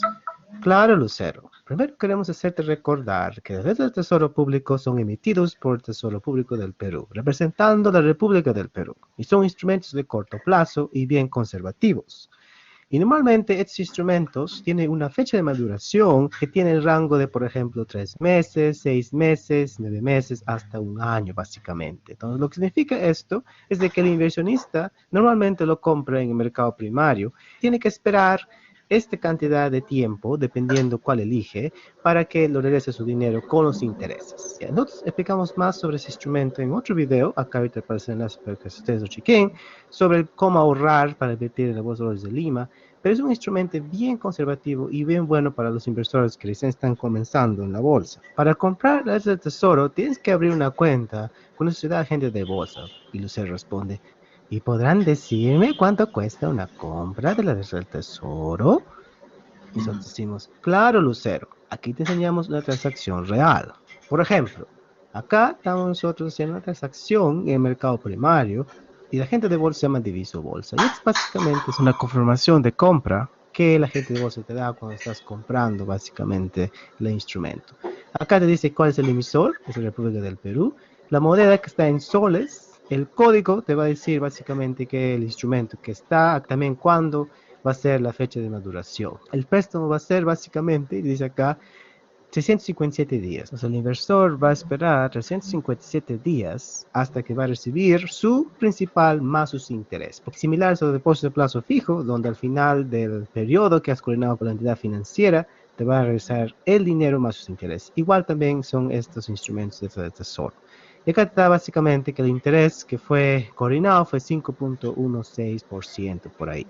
claro, Lucero. Primero queremos hacerte recordar que las letras del Tesoro Público son emitidos por el Tesoro Público del Perú, representando la República del Perú, y son instrumentos de corto plazo y bien conservativos. Y normalmente estos instrumentos tienen una fecha de maduración que tiene el rango de, por ejemplo, 3 meses, 6 meses, 9 meses, hasta un año, básicamente. Entonces, lo que significa esto es de que el inversionista normalmente lo compra en el mercado primario, tiene que esperar esta cantidad de tiempo, dependiendo cuál elige, para que lo regrese su dinero con los intereses. Nosotros explicamos más sobre ese instrumento en otro video, acá ahorita aparece el enlace para que ustedes lo chequen, sobre cómo ahorrar para invertir en la Bolsa de Valores de Lima, pero es un instrumento bien conservativo y bien bueno para los inversores que recién están comenzando en la bolsa. Para comprar la del tesoro, tienes que abrir una cuenta con una sociedad agente de bolsa. Y Lucero responde, ¿y podrán decirme cuánto cuesta una compra de la del tesoro? Y nosotros decimos, claro, Lucero, aquí te enseñamos una transacción real. Por ejemplo, acá estamos nosotros haciendo una transacción en el mercado primario y la gente de bolsa se llama diviso bolsa. Y es básicamente es una confirmación de compra que la gente de bolsa te da cuando estás comprando básicamente el instrumento. Acá te dice cuál es el emisor, es la República del Perú, la moneda que está en soles, el código te va a decir básicamente que el instrumento que está, también cuándo va a ser la fecha de maduración. El préstamo va a ser básicamente, dice acá, 357 días. O sea, el inversor va a esperar 357 días hasta que va a recibir su principal más sus intereses. Porque similar a los depósitos de plazo fijo, donde al final del periodo que has coordinado con la entidad financiera, te va a regresar el dinero más sus intereses. Igual también son estos instrumentos de tesoro. Y acá está básicamente que el interés que fue coordinado fue 5.16% por ahí.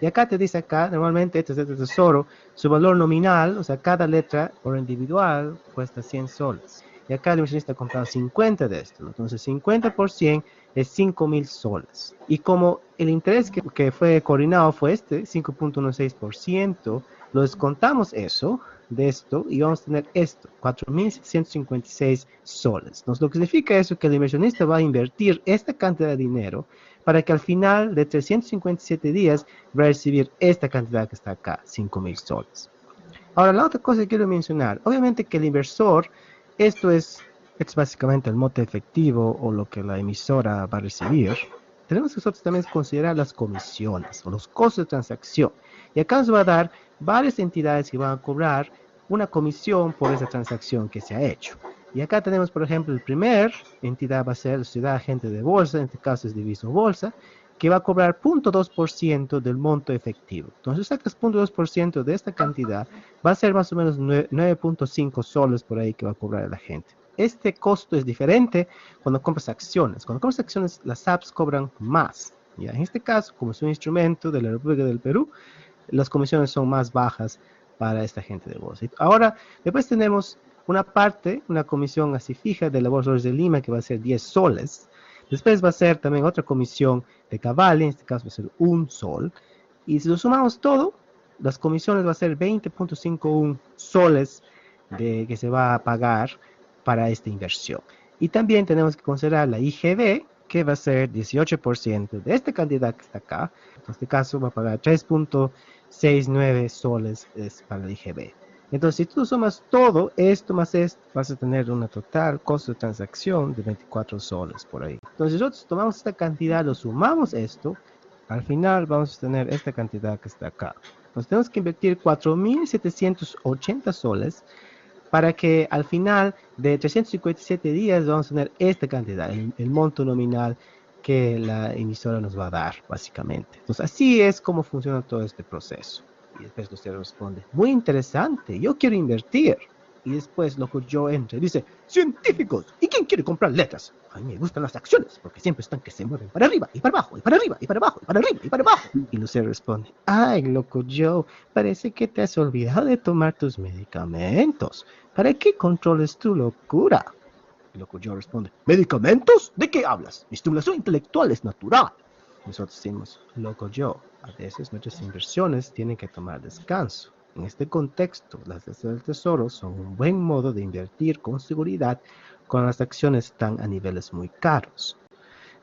Y acá te dice acá, normalmente este es el tesoro, su valor nominal, o sea, cada letra por individual cuesta 100 soles. Y acá el inversionista ha comprado 50 de esto, entonces 50% es 5.000 soles. Y como el interés que fue coordinado fue este, 5.16%, lo descontamos eso de esto y vamos a tener esto, 4.656 soles. Entonces, lo que significa eso es que el inversionista va a invertir esta cantidad de dinero para que al final de 357 días va a recibir esta cantidad que está acá, 5.000 soles. Ahora, la otra cosa que quiero mencionar, obviamente que el inversor, esto es básicamente el monto efectivo o lo que la emisora va a recibir. Tenemos que nosotros también considerar las comisiones o los costos de transacción. Y acá nos va a dar varias entidades que van a cobrar una comisión por esa transacción que se ha hecho. Y acá tenemos, por ejemplo, el primer entidad va a ser la sociedad agente de bolsa, en este caso es Diviso Bolsa, que va a cobrar 0.2% del monto efectivo. Entonces, sacas 0.2% de esta cantidad, va a ser más o menos 9.5 soles por ahí que va a cobrar la gente. Este costo es diferente cuando compras acciones. Cuando compras acciones, las apps cobran más. ¿Ya? En este caso, como es un instrumento de la República del Perú, las comisiones son más bajas para esta gente de bolsa. Ahora, después tenemos una parte, una comisión así fija de la Bolsa de Lima que va a ser 10 soles. Después va a ser también otra comisión de Cavalli, en este caso va a ser 1 sol. Y si lo sumamos todo, las comisiones va a ser 20.51 soles que se va a pagar para esta inversión. Y también tenemos que considerar la IGB, que va a ser 18% de esta cantidad que está acá. En este caso va a pagar 3.69 soles para la IGB. Entonces, si tú sumas todo esto más esto, vas a tener una total costo de transacción de 24 soles por ahí. Entonces, nosotros tomamos esta cantidad, lo sumamos esto, al final vamos a tener esta cantidad que está acá. Entonces, tenemos que invertir 4.780 soles para que al final de 357 días vamos a tener esta cantidad, el monto nominal que la emisora nos va a dar, básicamente. Entonces, así es como funciona todo este proceso. Y después usted responde, muy interesante, yo quiero invertir. Y después Loco Joe entra y dice, científicos, ¿y quién quiere comprar letras? A mí me gustan las acciones, porque siempre están que se mueven para arriba, y para abajo, y para arriba, y para abajo, y para arriba, y para abajo. Y Lucero responde, ay, Loco Joe, parece que te has olvidado de tomar tus medicamentos. ¿Para qué controles tu locura? Y Loco Joe responde, ¿medicamentos? ¿De qué hablas? Mi estimulación intelectual es natural. Nosotros decimos, Loco Joe, a veces nuestras inversiones tienen que tomar descanso. En este contexto, las letras del tesoro son un buen modo de invertir con seguridad cuando las acciones están a niveles muy caros.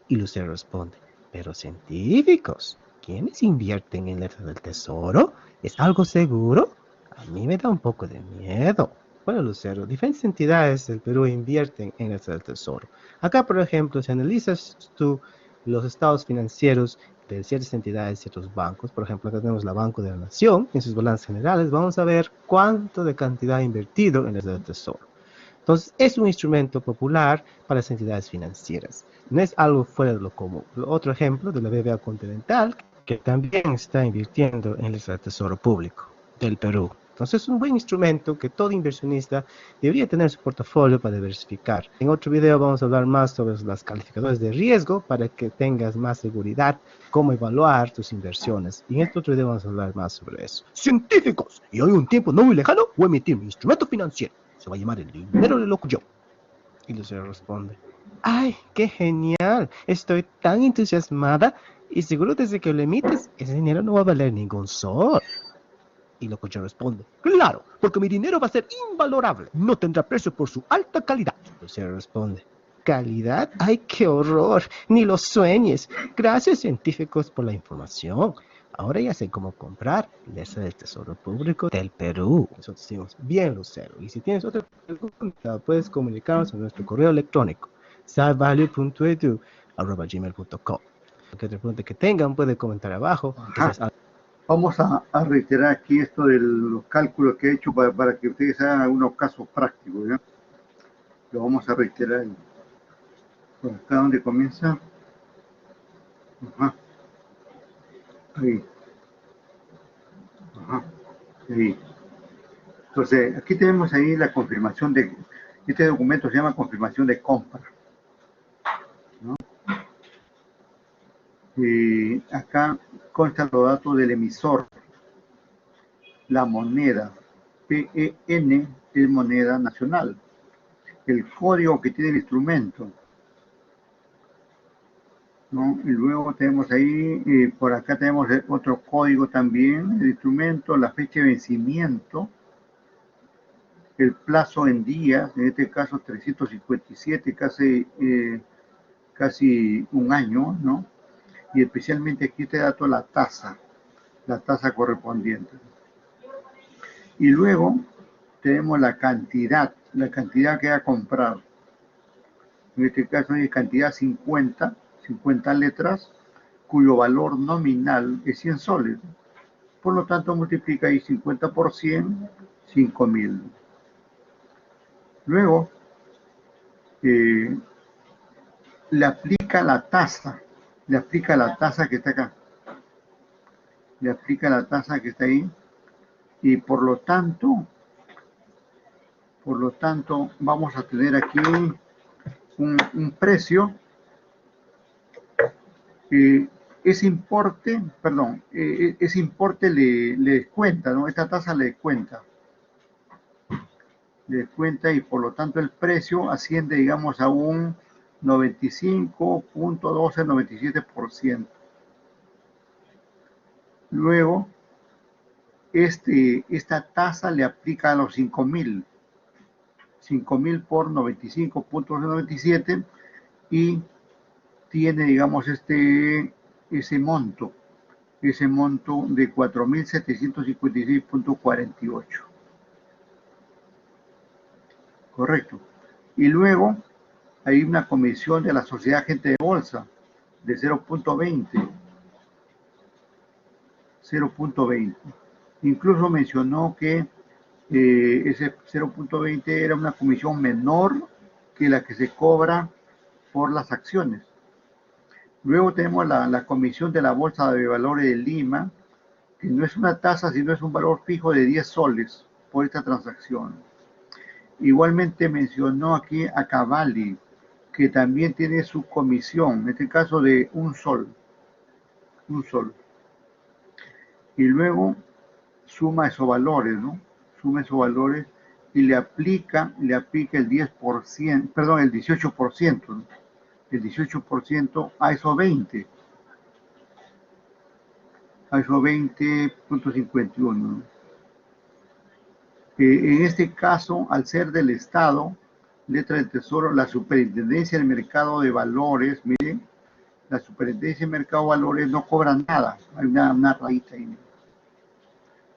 Y Lucero responde, pero científicos, ¿quiénes invierten en letras del tesoro? ¿Es algo seguro? A mí me da un poco de miedo. Bueno, Lucero, diferentes entidades del Perú invierten en letras del tesoro. Acá, por ejemplo, si analizas tú los estados financieros de ciertas entidades, ciertos bancos, por ejemplo, acá tenemos la Banco de la Nación, en sus balances generales, vamos a ver cuánto de cantidad ha invertido en letras del tesoro. Entonces, es un instrumento popular para las entidades financieras. No es algo fuera de lo común. Otro ejemplo de la BBVA Continental, que también está invirtiendo en el Tesoro Público del Perú. Entonces es un buen instrumento que todo inversionista debería tener en su portafolio para diversificar. En otro video vamos a hablar más sobre los calificadores de riesgo para que tengas más seguridad, cómo evaluar tus inversiones. Y en este otro video vamos a hablar más sobre eso. Científicos, y hoy un tiempo no muy lejano voy a emitir mi instrumento financiero. Se va a llamar el dinero del loco yo. Y Lucero responde, ¡ay, qué genial! Estoy tan entusiasmada y seguro desde que lo emites, ese dinero no va a valer ningún sol. Y Locochón responde, claro, porque mi dinero va a ser invalorable, no tendrá precio por su alta calidad. Lucero responde, ¿calidad? ¡Ay, qué horror! Ni lo sueñes. Gracias, científicos, por la información. Ahora ya sé cómo comprar Lesa del Tesoro Público del Perú. Nosotros decimos, bien, Lucero. Y si tienes otra pregunta, puedes comunicarnos a nuestro correo electrónico, savalue.edu@gmail.com. Cualquier otra pregunta que tengan, pueden comentar abajo. Vamos a reiterar aquí esto de los cálculos que he hecho para que ustedes hagan algunos casos prácticos, ¿ya? Lo vamos a reiterar. Por acá donde comienza. Ajá. Ahí. Ajá. Ahí. Entonces, aquí tenemos ahí la confirmación de... Este documento se llama confirmación de compra, ¿no? Y acá constan los datos del emisor. La moneda PEN es moneda nacional. El código que tiene el instrumento, ¿no? Y luego tenemos ahí, por acá tenemos otro código también, el instrumento, la fecha de vencimiento, el plazo en días, en este caso 357, casi un año, ¿no? Y especialmente aquí te dato la tasa correspondiente. Y luego tenemos la cantidad que va a comprar. En este caso hay cantidad 50 letras, cuyo valor nominal es 100 soles. Por lo tanto, multiplica ahí 50 por 100, 5.000. Luego, le aplica la tasa que está acá. Le aplica la tasa que está ahí. Y por lo tanto, vamos a tener aquí un precio. Ese importe le descuenta, ¿no? Esta tasa le descuenta. Y por lo tanto el precio asciende, digamos, a un 95.12, 97%. Luego, esta tasa le aplica a los 5.000. 5.000 por 95.97 y tiene, digamos, ese monto de 4.756.48. Correcto. Y luego hay una comisión de la Sociedad Agente de Bolsa de 0.20. Incluso mencionó que ese 0.20 era una comisión menor que la que se cobra por las acciones. Luego tenemos la comisión de la Bolsa de Valores de Lima, que no es una tasa, sino es un valor fijo de 10 soles por esta transacción. Igualmente mencionó aquí a Cavalli, que también tiene su comisión, en este caso de un sol. Y luego suma esos valores, ¿no? Y le aplica el 10%, perdón, el 18%, ¿no? El 18% a esos 20. A esos 20.51, ¿no? En este caso, al ser del Estado, letra del Tesoro, la Superintendencia del Mercado de Valores, miren, la Superintendencia del Mercado de Valores no cobra nada, hay una rayita ahí.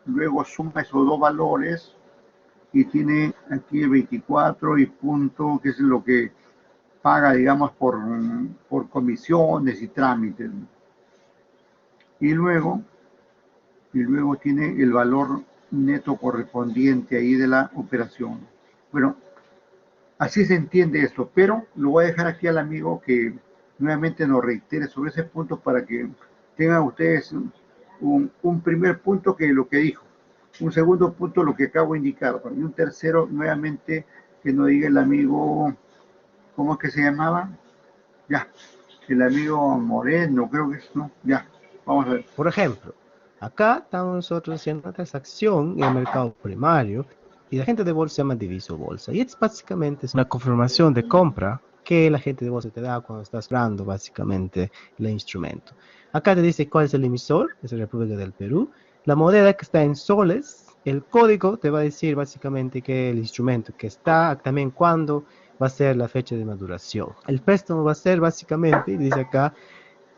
Luego suma esos dos valores y tiene aquí el 24 y punto, que es lo que paga, digamos, por comisiones y trámites. Y luego tiene el valor neto correspondiente ahí de la operación. Bueno, así se entiende esto, pero lo voy a dejar aquí al amigo que nuevamente nos reitere sobre ese punto para que tengan ustedes un primer punto que lo que dijo, un segundo punto lo que acabo de indicar, y un tercero nuevamente que nos diga el amigo, ¿cómo es que se llamaba? Ya, el amigo Moreno, creo que es, ¿no? Ya, vamos a ver. Por ejemplo, acá estamos nosotros haciendo una transacción en el mercado primario y la gente de bolsa se llama diviso bolsa. Y es básicamente una confirmación de compra que la gente de bolsa te da cuando estás comprando básicamente el instrumento. Acá te dice cuál es el emisor, es la República del Perú, la moneda que está en soles, el código te va a decir básicamente que el instrumento que está, también cuándo va a ser la fecha de maduración. El préstamo va a ser básicamente, dice acá,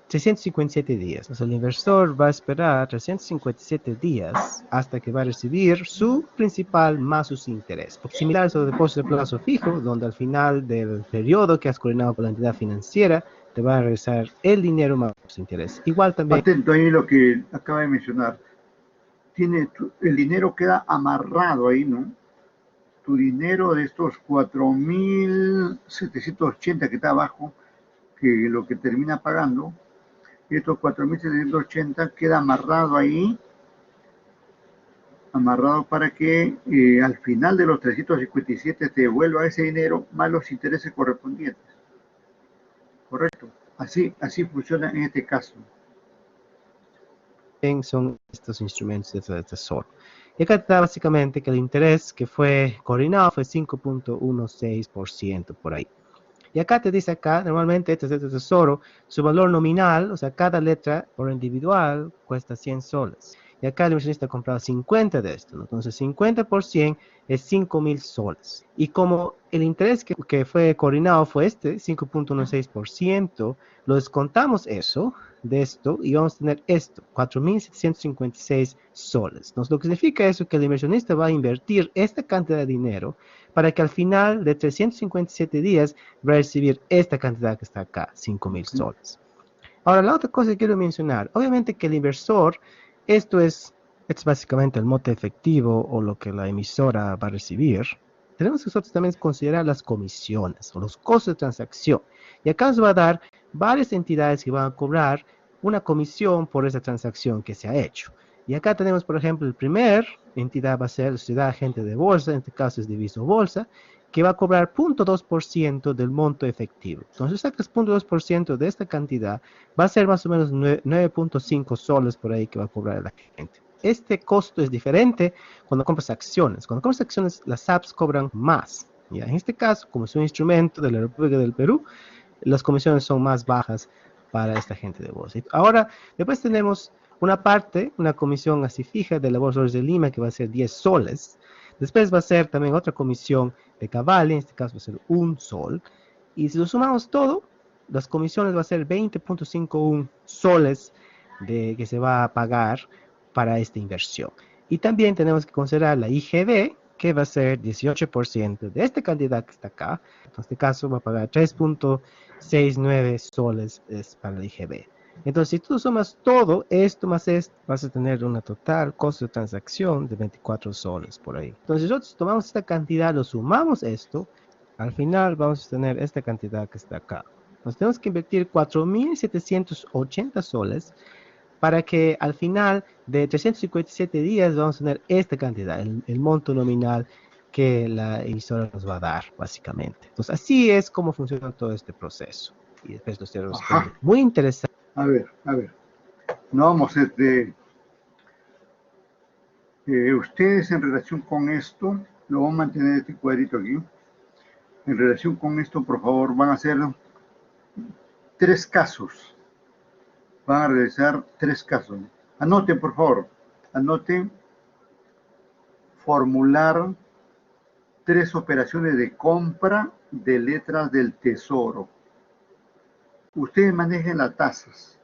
357 días. O sea, el inversor va a esperar 357 días hasta que va a recibir su principal más sus intereses. Porque similar a los depósitos de plazo fijo, donde al final del periodo que has coordinado con la entidad financiera, te va a regresar el dinero más sus intereses. Igual también. Atento ahí lo que acaba de mencionar. El dinero queda amarrado ahí, ¿no? Tu dinero de estos 4.780 que está abajo, que lo que termina pagando, estos 4.780 queda amarrado ahí, amarrado para que al final de los 357 te devuelva ese dinero más los intereses correspondientes. Correcto. Así funciona en este caso. Son estos instrumentos de tesoro. Y acá está básicamente que el interés que fue coordinado fue 5.16% por ahí. Y acá te dice acá, normalmente este es el tesoro, su valor nominal, o sea, cada letra por individual cuesta 100 soles. Y acá el inversionista ha comprado 50 de esto, ¿no? Entonces 50% es 5.000 soles. Y como el interés que fue coordinado fue este, 5.16%, lo descontamos eso de esto y vamos a tener esto, 4.756 soles. Entonces lo que significa eso es que el inversionista va a invertir esta cantidad de dinero para que al final de 357 días va a recibir esta cantidad que está acá, 5.000 soles. Ahora, la otra cosa que quiero mencionar, obviamente que el inversor, esto es básicamente el monto efectivo o lo que la emisora va a recibir. Tenemos que nosotros también considerar las comisiones o los costos de transacción. Y acá nos va a dar varias entidades que van a cobrar una comisión por esa transacción que se ha hecho. Y acá tenemos, por ejemplo, el primer entidad va a ser la sociedad agente de bolsa, en este caso es Diviso Bolsa, que va a cobrar 0.2% del monto efectivo. Entonces sacas 0.2% de esta cantidad, va a ser más o menos 9.5 soles por ahí que va a cobrar la gente. Este costo es diferente cuando compras acciones. Cuando compras acciones, las apps cobran más. ¿Ya? En este caso, como es un instrumento de la República del Perú, las comisiones son más bajas para esta gente de bolsa. Ahora, después tenemos una parte, una comisión así fija de la Bolsa de Lima que va a ser 10 soles. Después va a ser también otra comisión de Cavali, en este caso va a ser 1 sol. Y si lo sumamos todo, las comisiones va a ser 20.51 soles que se va a pagar para esta inversión. Y también tenemos que considerar la IGB, que va a ser 18% de esta cantidad que está acá. En este caso va a pagar 3.69 soles para la IGB. Entonces, si tú sumas todo esto más esto, vas a tener una total costo de transacción de 24 soles por ahí. Entonces, nosotros tomamos esta cantidad, lo sumamos esto, al final vamos a tener esta cantidad que está acá. Entonces, tenemos que invertir 4.780 soles para que al final de 357 días vamos a tener esta cantidad, el monto nominal que la emisora nos va a dar, básicamente. Entonces, así es como funciona todo este proceso. Y después los cierros responde. Muy interesante. A ver. No vamos, ustedes en relación con esto, lo vamos a mantener este cuadrito aquí. En relación con esto, por favor, van a hacer 3 casos. Van a realizar 3 casos. Anoten, por favor. Anoten formular 3 operaciones de compra de letras del tesoro. Ustedes manejen las tasas.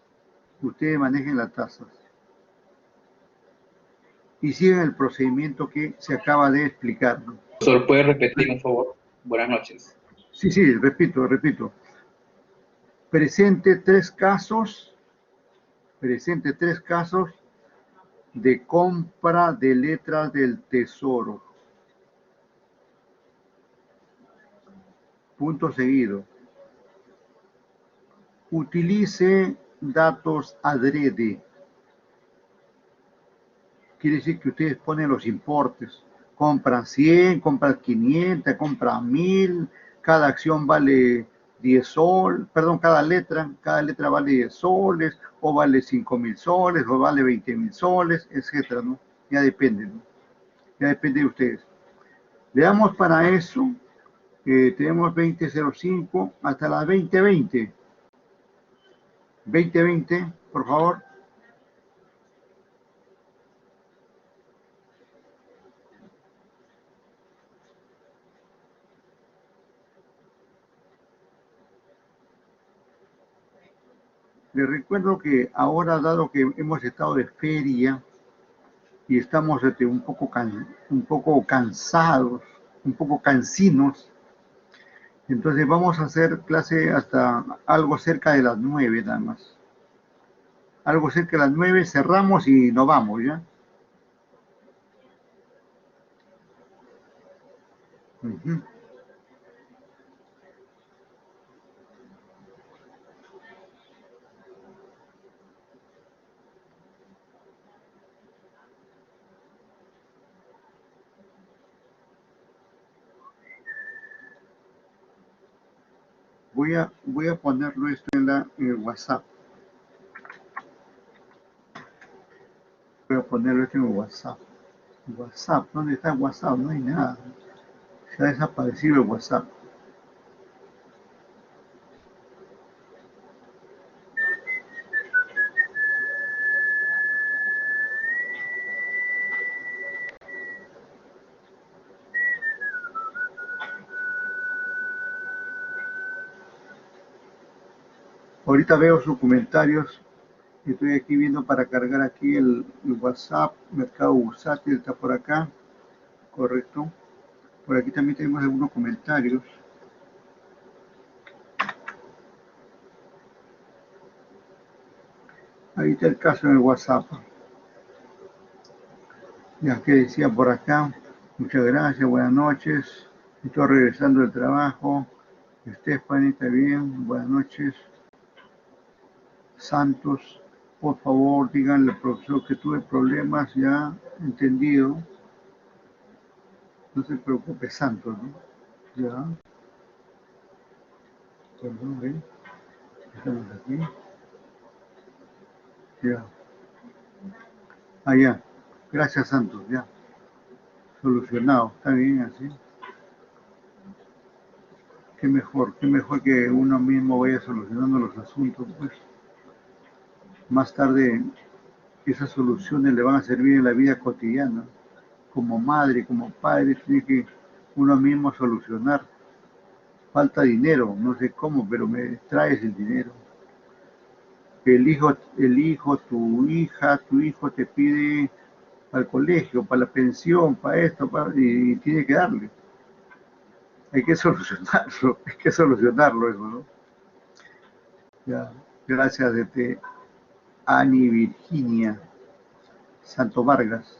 Y sigan el procedimiento que se acaba de explicar, ¿no? Profesor, ¿puede repetir, por favor? Buenas noches. Sí, repito. Presente tres casos de compra de letras del tesoro. Punto seguido. Utilice datos adrede. Quiere decir que ustedes ponen los importes. Compran 100, compran 500, compran 1000. Cada acción vale 10 soles. Perdón, cada letra vale 10 soles, o vale 5000 soles, o vale 20.000 soles, etcétera, ¿no? Ya depende, ¿no? Ya depende de ustedes. Le damos para eso, tenemos 20.05 hasta las 20.20. 20.20, por favor. Les recuerdo que ahora, dado que hemos estado de feria y estamos un poco cansados, un poco cansinos, entonces vamos a hacer clase hasta algo cerca de las 9 nada más. Algo cerca de las 9 cerramos y nos vamos, ¿ya? Uh-huh. Voy a ponerlo esto en el WhatsApp. Voy a ponerlo esto en el WhatsApp. WhatsApp, ¿dónde está WhatsApp? No hay nada. Se ha desaparecido el WhatsApp. Ahorita veo sus comentarios. Estoy aquí viendo para cargar aquí el WhatsApp. Mercado Bursátil está por acá. Correcto. Por aquí también tenemos algunos comentarios. Ahí está el caso en el WhatsApp. Ya que decía por acá. Muchas gracias, buenas noches. Estoy regresando del trabajo. Stephanie, está bien. Buenas noches. Santos, por favor, díganle al profesor que tuve problemas, ya entendido. No se preocupe, Santos, ¿no? Ya. Perdón, ¿ven? Estamos aquí. Ya. Ah, ya. Gracias, Santos, ya. Solucionado. Está bien así. Qué mejor que uno mismo vaya solucionando los asuntos, pues. Más tarde, esas soluciones le van a servir en la vida cotidiana. Como madre, como padre, tiene que uno mismo solucionar. Falta dinero, no sé cómo, pero me traes el dinero. Tu hijo te pide al colegio, para la pensión, para esto, y tiene que darle. Hay que solucionarlo eso, ¿no? Ya, gracias, Ani Virginia Santo Vargas.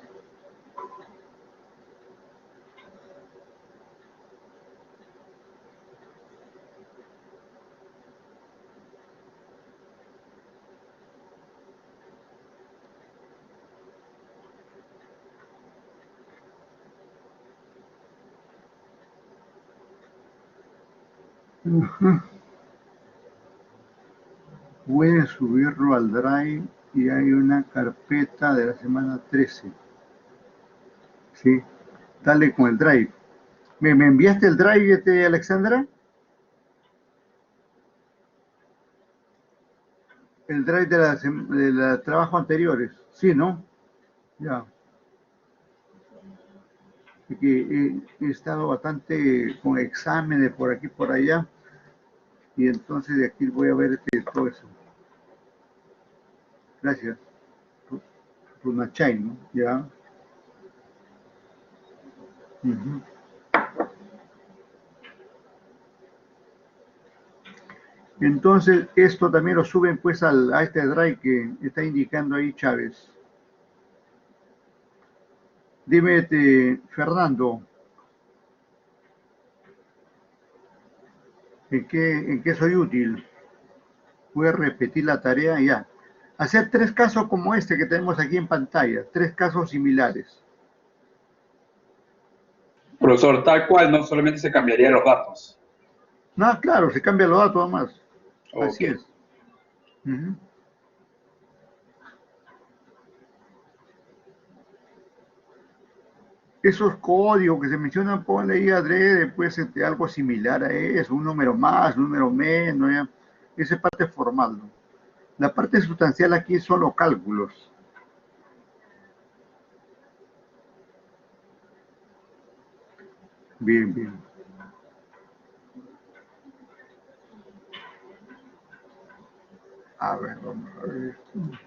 Pueden subirlo al Drive y hay una carpeta de la semana 13. Sí, dale con el Drive. ¿Me enviaste el Drive, Alexandra? El Drive de los trabajos anteriores. Sí, ¿no? Ya. Que he estado bastante con exámenes por aquí y por allá. Y entonces de aquí voy a ver todo eso. Gracias. Runachay, ¿no? Ya. Uh-huh. Entonces, esto también lo suben pues a este drive que está indicando ahí Chávez. Dime, Fernando, ¿en qué soy útil? Voy a repetir la tarea ya. Hacer 3 casos como este que tenemos aquí en pantalla. 3 casos similares. Profesor, tal cual, no solamente se cambiarían los datos. No, claro, se cambian los datos nomás. Así Ok. es. Ujú. Esos códigos que se mencionan, ponle ahí adrede, pues algo similar a eso, un número más, un número menos, ¿ya? Esa es parte formal, ¿no? La parte sustancial aquí son los cálculos. Bien, bien. A ver, vamos a ver esto.